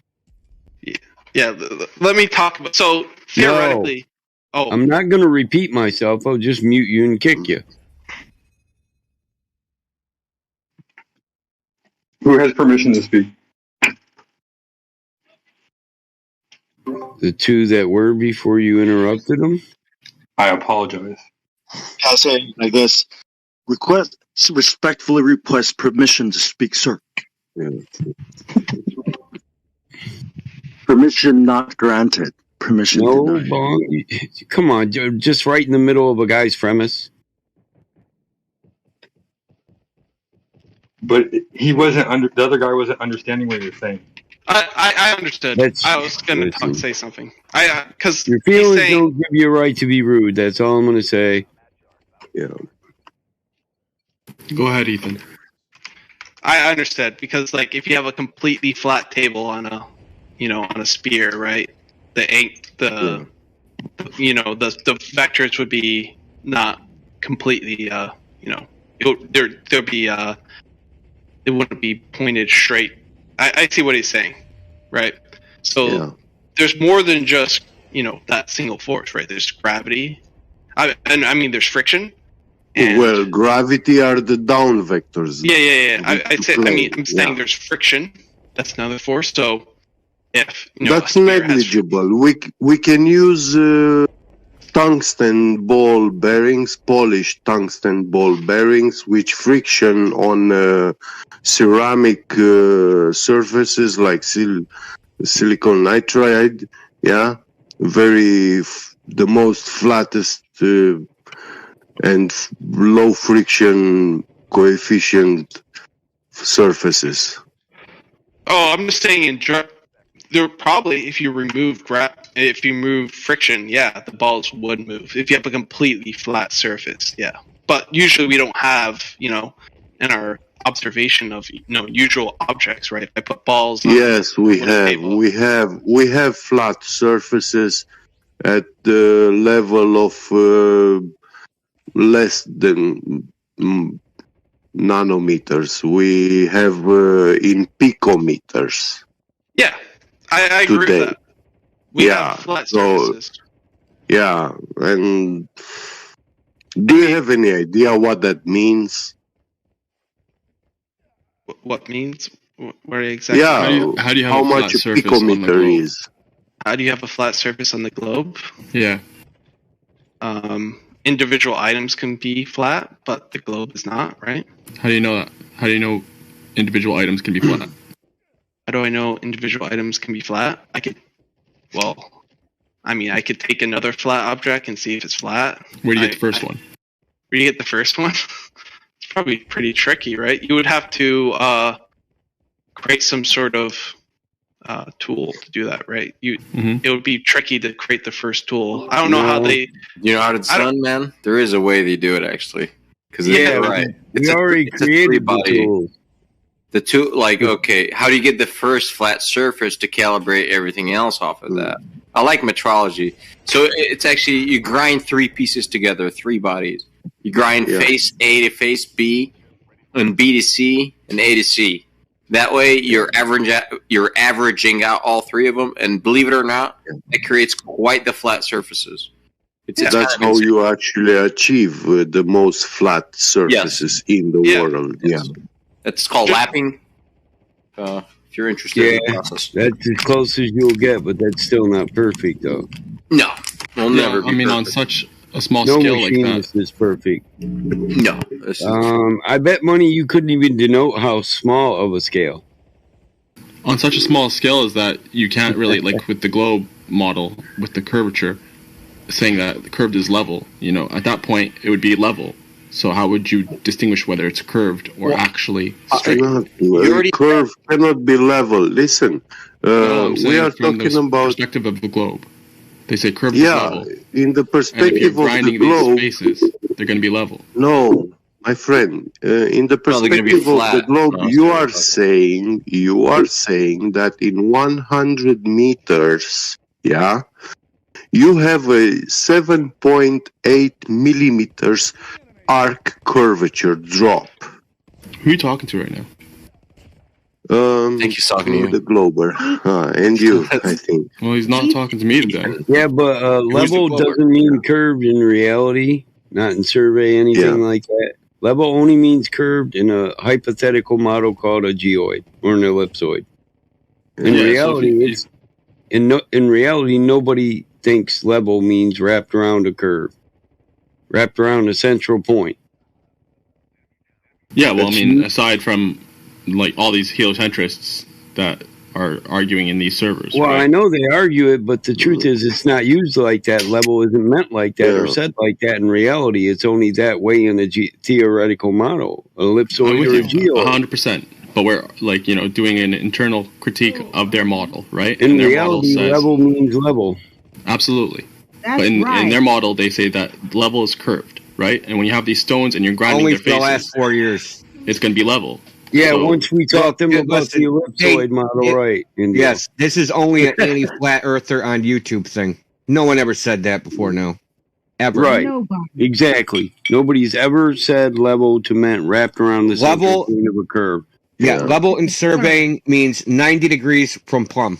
Yeah, let me talk about. So theoretically, I'm not going to repeat myself. I'll just mute you and kick you. Who has permission to speak? The two that were before you interrupted them. I apologize. I'll say like this: respectfully request permission to speak, sir. Permission not granted. Permission denied. Bong, come on, just right in the middle of a guy's premise. But he wasn't the other guy wasn't understanding what you were saying. I understood. I was going to say something. Because your feelings don't give you a right to be rude. That's all I'm going to say. Yeah. Go ahead, Ethan. I understood because, like, if you have a completely flat table on a, on a sphere, right? The vectors would be not completely, there'd be it wouldn't be pointed straight. I see what he's saying, right? So there's more than just that single force, right? There's gravity, I mean there's friction. Well, gravity are the down vectors. Yeah. I'm saying there's friction. That's another force. So if that's negligible. We can use tungsten ball bearings, polished tungsten ball bearings, which friction on ceramic surfaces like silicon nitride. Yeah, the most flattest and low friction coefficient surfaces. Oh, I'm just saying there probably if you remove friction, the balls would move. If you have a completely flat surface, yeah. but usually we don't have, in our observation of, usual objects, right? If I put balls on Yes, we have. table. We have flat surfaces at the level of less than nanometers. We have in picometers. Yeah, I agree today. with that. We have flat surfaces. Yeah, and do you have any idea what that means? What means? Where exactly? Yeah, How do you have how a flat much a surface on the picometer globe? is? How do you have a flat surface on the globe? Yeah. Individual items can be flat, but the globe is not, right? How do you know that? How do you know individual items can be flat? How do I know individual items can be flat? I could take another flat object and see if it's flat. Where do you get the first one? Where do you get the first one? It's probably pretty tricky, right? You would have to create some sort of tool to do that, right? It would be tricky to create the first tool. I don't know how they. You know how it's done, man. There is a way they do it actually, because right. We already created the tool. The two, okay, how do you get the first flat surface to calibrate everything else off of that? I like metrology. So it's actually, you grind three pieces together, three bodies. You grind face A to face B, and B to C, and A to C. That way, you're averaging out all three of them, and believe it or not, it creates quite the flat surfaces. That's how you actually achieve the most flat surfaces in the world. Yeah. That's called lapping. If you're interested in the process. That's as close as you'll get, but that's still not perfect, though. No, will never be perfect. On such a small no scale like machinist that. is perfect. No. I bet money you couldn't even denote how small of a scale. On such a small scale as that, you can't really, like with the globe model, with the curvature, saying that the curved is level, at that point, it would be level. So how would you distinguish whether it's curved or actually straight? Curve cannot be level. Listen, we are talking the about perspective of the globe. They say curved is level. In the And if perspective you're of the grinding globe. these spaces, they're going to be level. No, my friend. In the No, they're gonna be perspective of the flat. globe, No, you are saying that in 100 meters, you have a 7.8 millimeters arc curvature drop. Who are you talking to right now? I think he's talking to you. The Glober. And you, I think. Well, he's not talking to me today. Yeah, but level doesn't mean curved in reality, not in survey, anything like that. Level only means curved in a hypothetical model called a geoid or an ellipsoid. In reality, in reality, nobody thinks level means wrapped around a curve, wrapped around a central point. Yeah, well, aside from all these heliocentrists that are arguing in these servers. Well, right? I know they argue it, but the truth is it's not used like that. Level isn't meant like that or said like that in reality. It's only that way in a theoretical model, ellipsoid or a geoid. 100%. But we're doing an internal critique of their model, right? In and their reality, model says, level means level. Absolutely. That's but in right. their model, they say that level is curved, right? And when you have these stones and you're grinding Only their for the faces, last 4 years. it's going to be level. Yeah, So- once we taught them about listen, the ellipsoid model, right? India. Yes, this is only an anti-flat earther on YouTube thing. No one ever said that before now. Ever. Right. Exactly. Nobody's ever said level to meant wrapped around the central Level- point of a curve. Yeah, level in surveying means 90 degrees from plumb.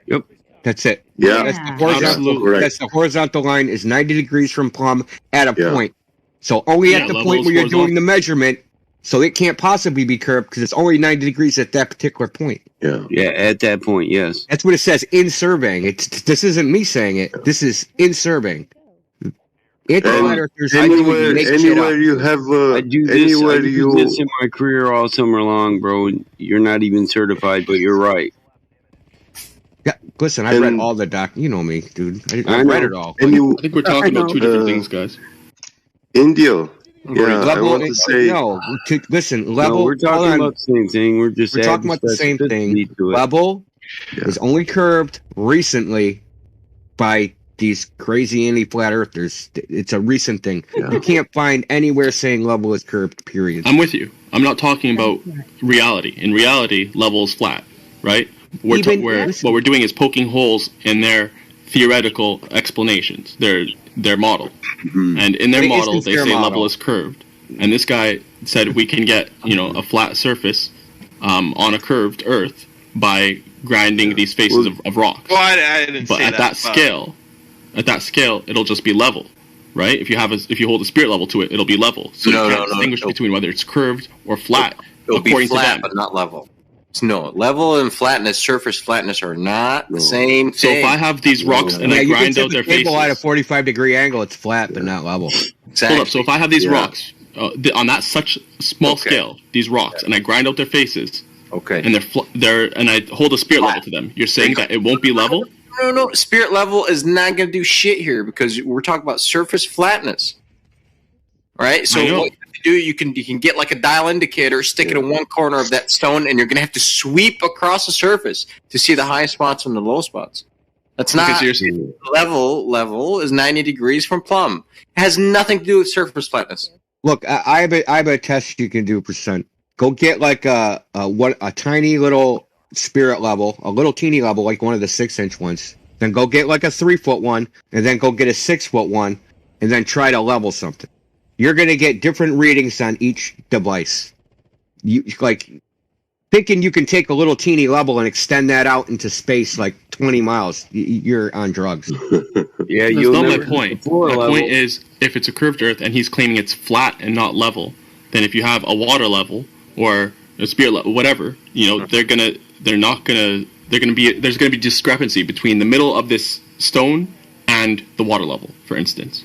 Yep. That's it. Yeah. That's the horizontal, Absolutely. that's the horizontal line is 90 degrees from plumb at a Yeah. point. So only Yeah, at the level point is where you're doing horizontal. the measurement, so it can't possibly be curved because it's only 90 degrees at that particular point. Yeah. Yeah, at that point, yes. That's what it says in surveying. This isn't me saying it. This is in surveying. Anti-flat earthers Anywhere, make shit up. anywhere you have, I do this. anywhere I do this in my career all summer long, bro. You're not even certified, but you're right. Yeah, listen, I read And- all the doc. You know me, dude. I I read know. it all. And you, I think we're talking about two different things, guys. India. Yeah, I Level, want to say. no. Listen, No, level. we're hold talking on. about the same thing. We're just We're talking adding about the same thing. specificity to it. Level Yeah. is only curved recently by these crazy anti-flat earthers. It's a recent thing. You can't find anywhere saying level is curved, period. I'm with you. I'm not talking about reality. In reality, level is flat, right? What we're doing is poking holes in their theoretical explanations, their model. And in their model, they say level is curved. And this guy said we can get, a flat surface on a curved Earth by grinding these faces of rocks. Well, I didn't but say at that scale, it'll just be level, right? If you hold a spirit level to it, it'll be level. So you can't distinguish between whether it's curved or flat. It'll be according flat, to them. but not level. No, level and flatness, surface flatness are not the same thing. So if I have these rocks and I grind out their faces, at a 45-degree angle, it's flat but not level. Exactly. Hold up. So if I have these rocks on that such small scale, these rocks, and I grind out their faces, and and I hold a spirit level to them, you're saying that it won't be level? No. Spirit level is not going to do shit here because we're talking about surface flatness, right? So what you do, you can get like a dial indicator, stick it in one corner of that stone, and you're going to have to sweep across the surface to see the high spots and the low spots. That's not level is 90 degrees from plumb. It has nothing to do with surface flatness. Look, I have a test you can do percent. Go get like a tiny little spirit level, a little teeny level, like one of the 6-inch ones. Then go get like a 3-foot one, and then go get a 6-foot one, and then try to level something. You're gonna get different readings on each device. You thinking you can take a little teeny level and extend that out into space like 20 miles. You're on drugs. Yeah, that's not my point. My point is, if it's a curved Earth and he's claiming it's flat and not level, then if you have a water level or a spirit level, whatever, there's gonna be discrepancy between the middle of this stone and the water level, for instance,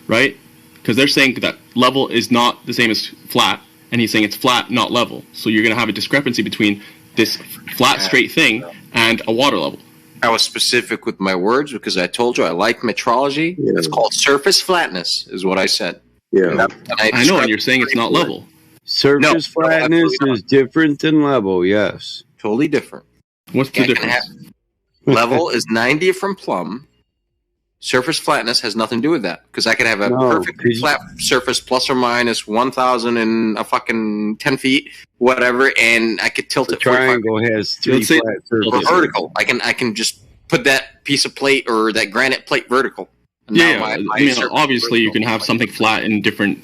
right? Because they're saying that level is not the same as flat, and he's saying it's flat, not level. So you're going to have a discrepancy between this flat, straight thing and a water level. I was specific with my words because I told you I like metrology. Yeah. It's called surface flatness, is what I said. Yeah, I know, and you're saying it's not level. Surface flatness is different than level. Yes, totally different. What's the difference? Level is 90 from plumb. Surface flatness has nothing to do with that because I could have a perfectly flat surface plus or minus 1,000 and a fucking 10 feet, whatever, and I could tilt it. Triangle has 3 flat surfaces. Or vertical. I can just put that piece of plate or that granite plate vertical. Obviously you can have something flat in different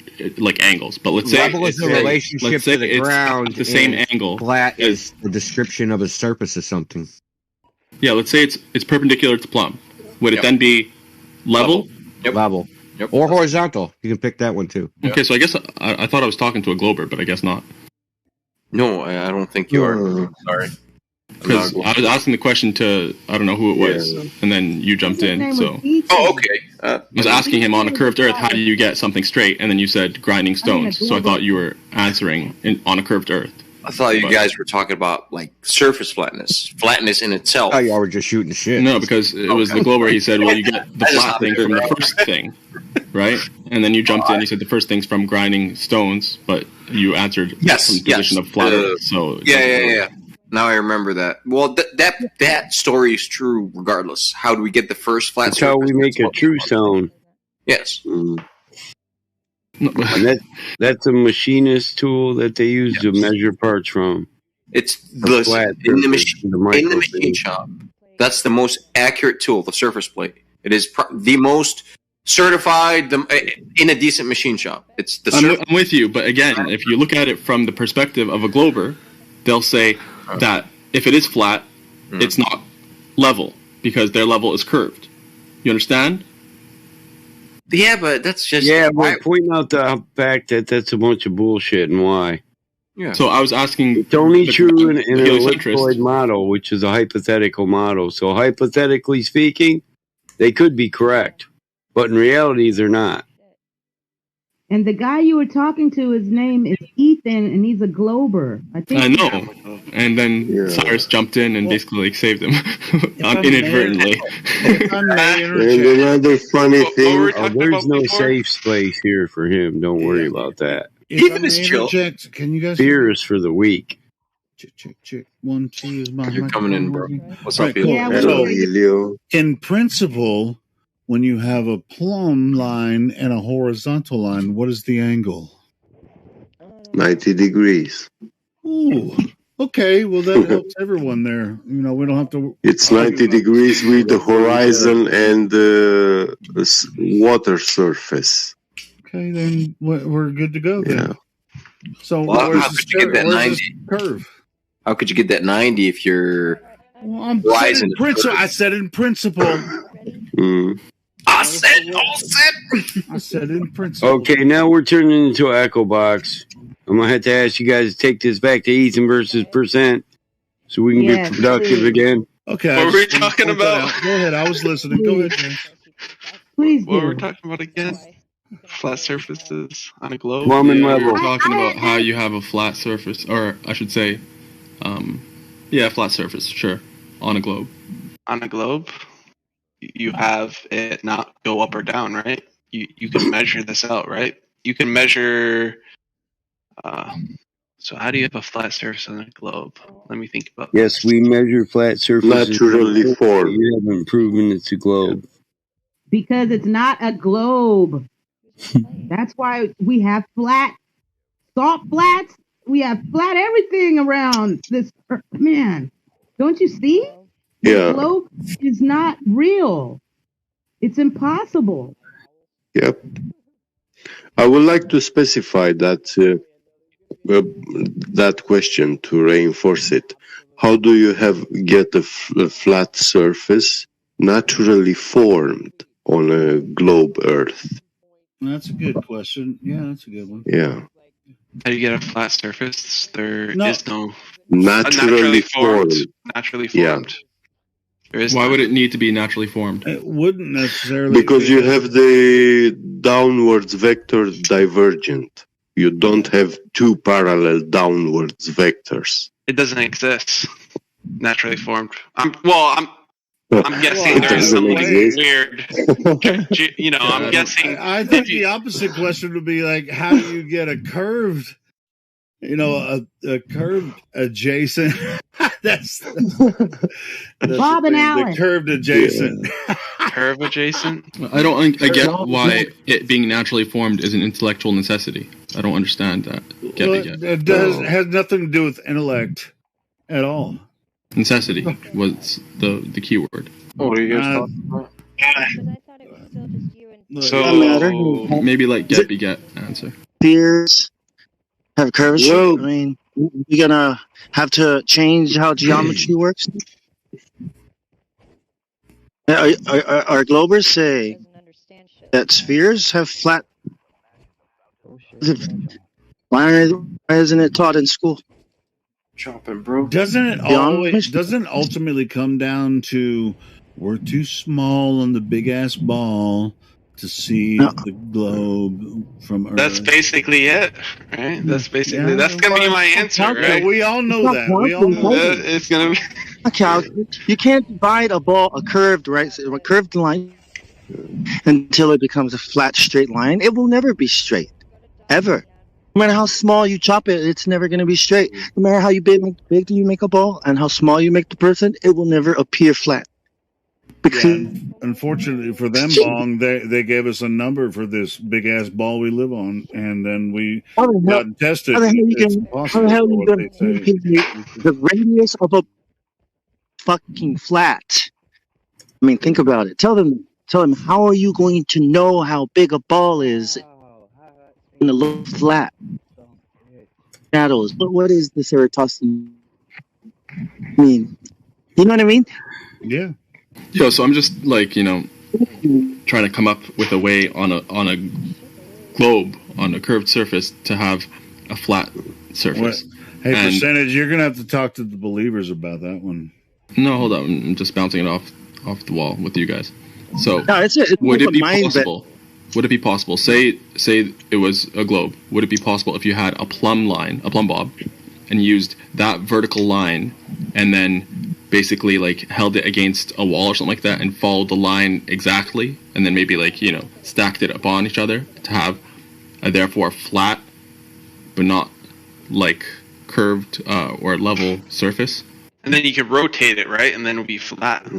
angles, but let's say level is the relationship to the ground. The same angle. Flat is the description of a surface or something. Yeah, let's say it's perpendicular to plumb. Would it then be level? Yep. Level. Yep. Or horizontal. You can pick that one too. Okay, so I guess I thought I was talking to a glober, but I guess not. No, I don't think you are. Sorry. Because I was asking the question to, I don't know who it was, and then you jumped in, so. Okay. I was asking him on a curved Earth, how do you get something straight? And then you said grinding stones, so I thought you were answering on a curved Earth. I thought you guys were talking about surface flatness in itself. Oh, y'all were just shooting shit. No, because it was the glober. He said, "Well, you get the flat thing from the first thing, right?" And then you jumped in. You said the first thing's from grinding stones, but you answered from the position of flat Earth. So yeah. Now I remember that. Well, that story is true regardless. How do we get the first flat? That's how we make a true stone. Yes. And that's a machinist tool that they use to measure parts from. It's in the machine shop. That's the most accurate tool, the surface plate. It is the most certified in a decent machine shop. It's the. I'm with you, but again, if you look at it from the perspective of a glober, they'll say that if it is flat, it's not level because their level is curved. You understand? Yeah, but that's just... Yeah, but point out the fact that that's a bunch of bullshit and why. Yeah. So I was asking... It's only true in an ellipsoid model, which is a hypothetical model. So hypothetically speaking, they could be correct. But in reality, they're not. And the guy you were talking to, his name is Ethan, and he's a glober. I know. And then Cyrus jumped in and basically saved him inadvertently. And another funny thing, there's no safe space here for him. Don't worry about that. Even is chill. Can you guys? Fear is for the weak. Check. 1, 2 is my. You're coming in, bro. What's up, cool. Helio? In principle, when you have a plumb line and a horizontal line, what is the angle? 90 degrees. Ooh, okay. Well, that helps everyone there. You know, we don't have to. It's 90 degrees with the horizon and the water surface. Okay, then we're good to go then. So Well, where's how could you get that 90? Curve? How could you get that 90 if you're Well, I'm horizon? I said in principle. I said all set. I said in principle. Okay, now we're turning into an echo box. I'm gonna have to ask you guys to take this back to Ethan versus percent, so we can Yes, be productive please. again. Okay. What were we talking about? Go ahead. I was listening. Go ahead, James. Please What were do. we talking about again? Flat surfaces on a globe? Plumb and Yeah, we were level. talking about how you have a flat surface, or I should say, flat surface, sure, on a globe. On a globe, you have it not go up or down, right? You can measure this out, right? You can measure. So how do you have a flat surface on a globe? Let me think about Yes, we measure flat surfaces. Naturally formed. You haven't proven it's a globe. Because it's not a globe. That's why we have flat salt flats. We have flat everything around this. Man, don't you see? The Yeah. globe is not real. It's impossible. Yep. I would like to specify that that question to reinforce it. How do you get a flat surface naturally formed on a globe Earth? That's a good question. Yeah, that's a good one. Yeah. How do you get a flat surface? There is no naturally formed. Naturally Yeah. formed. There is Why none. would it need to be naturally formed? It wouldn't necessarily Because you have the downwards vector divergent. You don't have two parallel downwards vectors. It doesn't exist. Naturally formed. I'm guessing It there's doesn't something exist. weird. I'm guessing. I think the opposite question would be like, how do you get a curved, a curved adjacent? that's Bob and Alan. The curved adjacent. Curve adjacent. I don't. I get why it being naturally formed is an intellectual necessity. I don't understand that. Get Well, it yet? it has nothing to do with intellect at all. Necessity was the key word. What are you guys talking about? So Doesn't matter. Maybe let get beget answer. Spheres have curvature. Well- I mean, you're gonna have to change how geometry works. Our globers say that spheres have flat. Why isn't it taught in school? Chopping, bro. Doesn't ultimately come down to we're too small on the big ass ball to see the globe from Earth. That's basically it, right? That's basically that's gonna be my answer, Yeah, right? we all know that. We all know that. It's gonna be. You can't divide a curved line until it becomes a flat straight line. It will never be straight, ever. No matter how small you chop it, it's never going to be straight. No matter how big do you make a ball and how small you make the person, it will never appear flat. Because Unfortunately for them, Bong, they gave us a number for this big ass ball we live on, and then we got and tested. how the hell It's you possible going for what to they say. the radius of a fucking flat? I mean, think about it. Tell them, how are you going to know how big a ball is in a little flat? Shadows. But what is the Eratosthenes? I mean, you know what I mean? Yeah. Yo, so I'm just trying to come up with a way on a globe on a curved surface to have a flat surface. Hey, And- percentage, you're gonna have to talk to the believers about that one. No, hold on. I'm just bouncing it off the wall with you guys. So, No, it's would like it be a mind possible? Would it be possible? Say it was a globe. Would it be possible if you had a plumb bob, and used that vertical line, and then basically held it against a wall or something like that, and followed the line exactly, and then maybe stacked it upon each other to have a therefore flat, but not curved or level surface? And then you could rotate it, right? And then it'll be flat.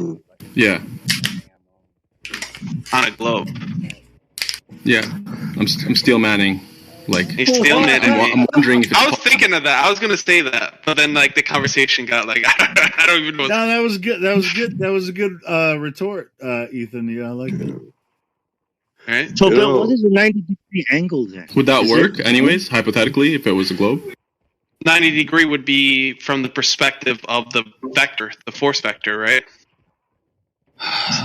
Yeah. on a globe. Yeah, I'm steel manning. Like He's still mad at me. I'm wondering if it's I was thinking of that. I was gonna say that, but then like the conversation got like I don't even know. No, that was good. That was good. That was a good retort, Ethan. Yeah, I like that. Right. So, Bill, what is a 90-degree angle then? Would that Is work, it- anyways, hypothetically, if it was a globe? 90-degree would be from the perspective of the vector, the force vector, right?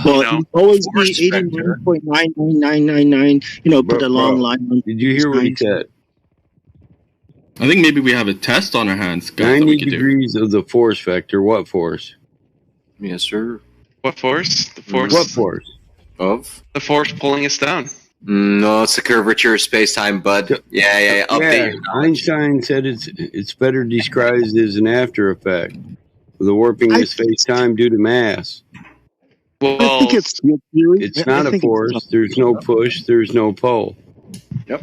Well, You know, it would always force be vector. 89.99999. You know, put the long line on. Did you hear what he said? I think maybe we have a test on our hands, guys, that 90 we could do. degrees of the force vector. What force? Yes, sir. What force? The force. What force? Of? The force pulling us down. No, it's the curvature of space-time, bud. Yeah. Update your knowledge. Einstein said it's better described as an after effect. The warping of space-time due to mass. Well, I think it's field theory. It's I not a think force. There's no push. There's no pull. Yep.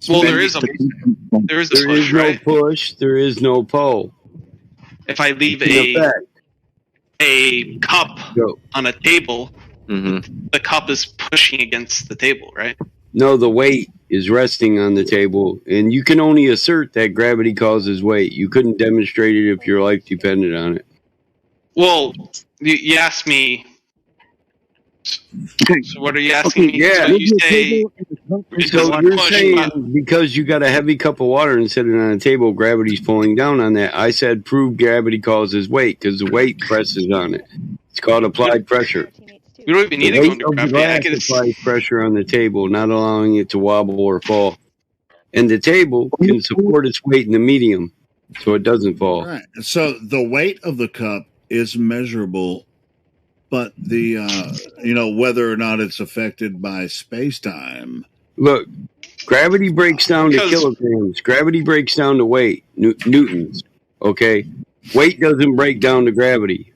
Well, there is a push, no right? push. There is no pull. If I leave It's an effect. a cup on a table, the cup is pushing against the table, right? No, the weight is resting on the table, and you can only assert that gravity causes weight. You couldn't demonstrate it if your life depended on it. Well, you asked me. So what are you asking me? Yeah. So you say So you're saying because you got a heavy cup of water and sitting on a table, gravity's pulling down on that. I said prove gravity causes weight because the weight presses on it. It's called applied pressure. we don't even need The to go weight into of the gravity. I glass can applies pressure on the table, not allowing it to wobble or fall. And the table can support its weight in the medium, so it doesn't fall. Right. So the weight of the cup is measurable, but the whether or not it's affected by space time. Look, gravity breaks down to kilograms. Gravity breaks down to weight, newtons. Okay, weight doesn't break down to gravity.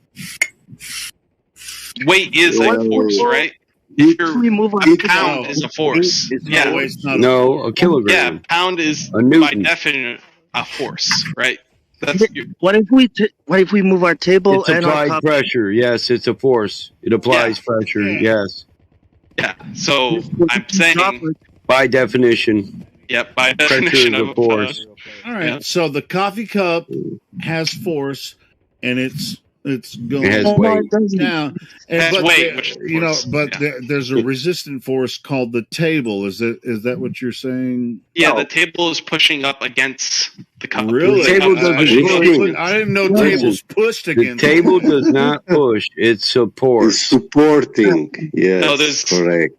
weight is a force, right? If a pound is a force. Yeah. No, a kilogram. Yeah, pound is A by newton. definition a force, right? That's What if we move our table It's and our applied cup? pressure. Yes, it's a force. It applies pressure. Yes, yeah. So I'm saying, by definition. by Pressure definition is a of force. All right. So the coffee cup has force, and it's going It has weight. down. Has But weight, there- which is you know, force. but there's a resistant force called the table. Is that what you're saying? Yeah, the table is pushing up against the cup. Really? The cup is pushing up. I didn't know Listen, tables pushed The against. table does not push; it supports. It's supporting. Yes, No, there's- correct.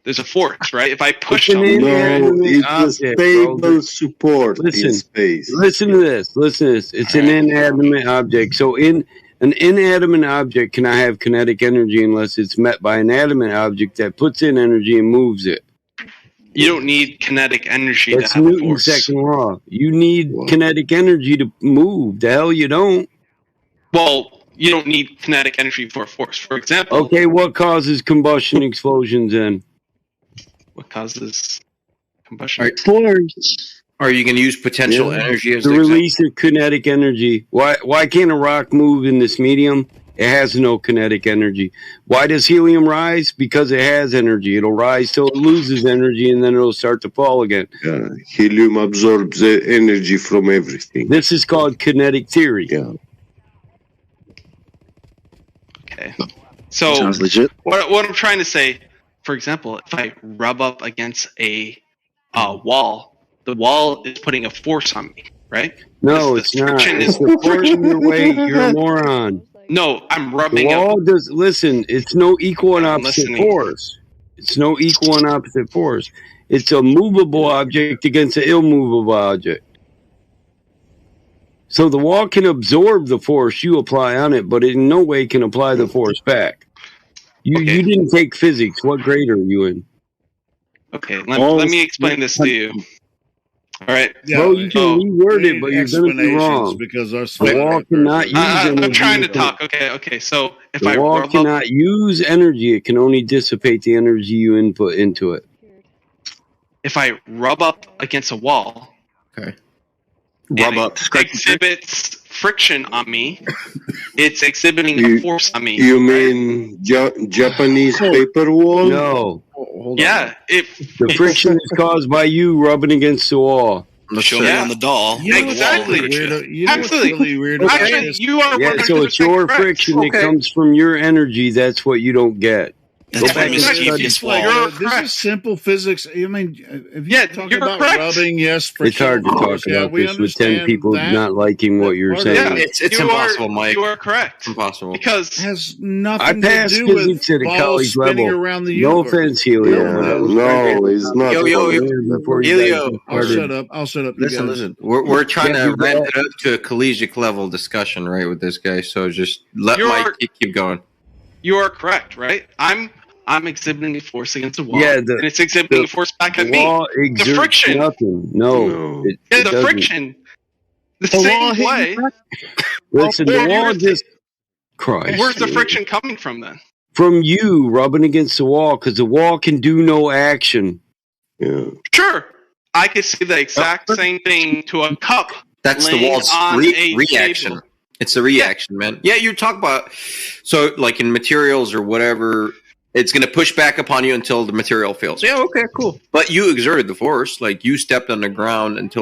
There's a force, right? If I push It's an something, inanimate No, it's a object, stable bro. support in Listen, space. listen to this. Listen to this. It's an inanimate object. So in an inanimate object cannot have kinetic energy unless it's met by an animate object that puts in energy and moves it. you don't need kinetic energy That's to have a Newton's force. second law. You need kinetic energy to move. The hell you don't. Well, you don't need kinetic energy for a force. For example, Okay, what causes combustion explosions then? what causes combustion? Force. Are you going to use potential energy as The the example? release of kinetic energy. Why can't a rock move in this medium? It has no kinetic energy. Why does helium rise? Because it has energy. It'll rise till it loses energy and then it'll start to fall again. Yeah, helium absorbs the energy from everything. This is called kinetic theory. Yeah. Okay. So Sounds legit. what I'm trying to say, for example, if I rub up against a wall, the wall is putting a force on me, right? No, The it's not. friction It's is supporting your weight. You're a moron. No, I'm The rubbing up. wall does listen. It's no equal and I'm opposite listening. force. It's no equal and opposite force. It's a movable object against an immovable object. So the wall can absorb the force you apply on it, but it in no way can apply the force back. You didn't take physics. What grade are you in? Okay, let me explain this to you. All right. Bro, you can reword it, but you're going to be wrong. Because our The wall cannot use energy. I'm trying to talk. Okay. So if The I wall rub up, cannot use energy. It can only dissipate the energy you input into it. if I rub up against a wall, Okay. rub up exhibits friction on me. It's exhibiting a force on me. You mean Japanese paper wall? No. Yeah. The friction is caused by you rubbing against the wall. Show me on the doll. You know Exactly. what's really weird? You know what's Absolutely. really weird? Actually, you are 100% Yeah, so it's your correct. friction that comes from your energy. That's what you don't get. That's back and study. This is simple physics. I mean, if you talk about rubbing, yes, friction, It's hard to talk about this with 10 people not liking what you're saying. Yeah, It's you impossible, Mike. You are correct. It's impossible. Because it has I nothing to passed do with physics at a balls college spinning level. around the No universe. offense, Helio. No, it's not. Helio. I'll shut up. You Listen, guys. listen. We're trying to ramp it up to a collegiate level discussion, right, with this guy. So just let Mike keep going. You are correct, right? I'm exhibiting a force against the wall, Yeah, and it's exhibiting a force back at me. The friction. Nothing. No. Yeah, it the doesn't. friction. The The same wall hit way. you back? Listen, the wall just... Christ. Where's the friction coming from then? From you rubbing against the wall, because the wall can do no action. Yeah. Sure. I could see the exact same thing to a cup. That's the laying wall's on a reaction. table. It's the reaction, man. Yeah, you talk about so like in materials or whatever, it's going to push back upon you until the material fails. Yeah, okay, cool. But you exerted the force, like you stepped on the ground until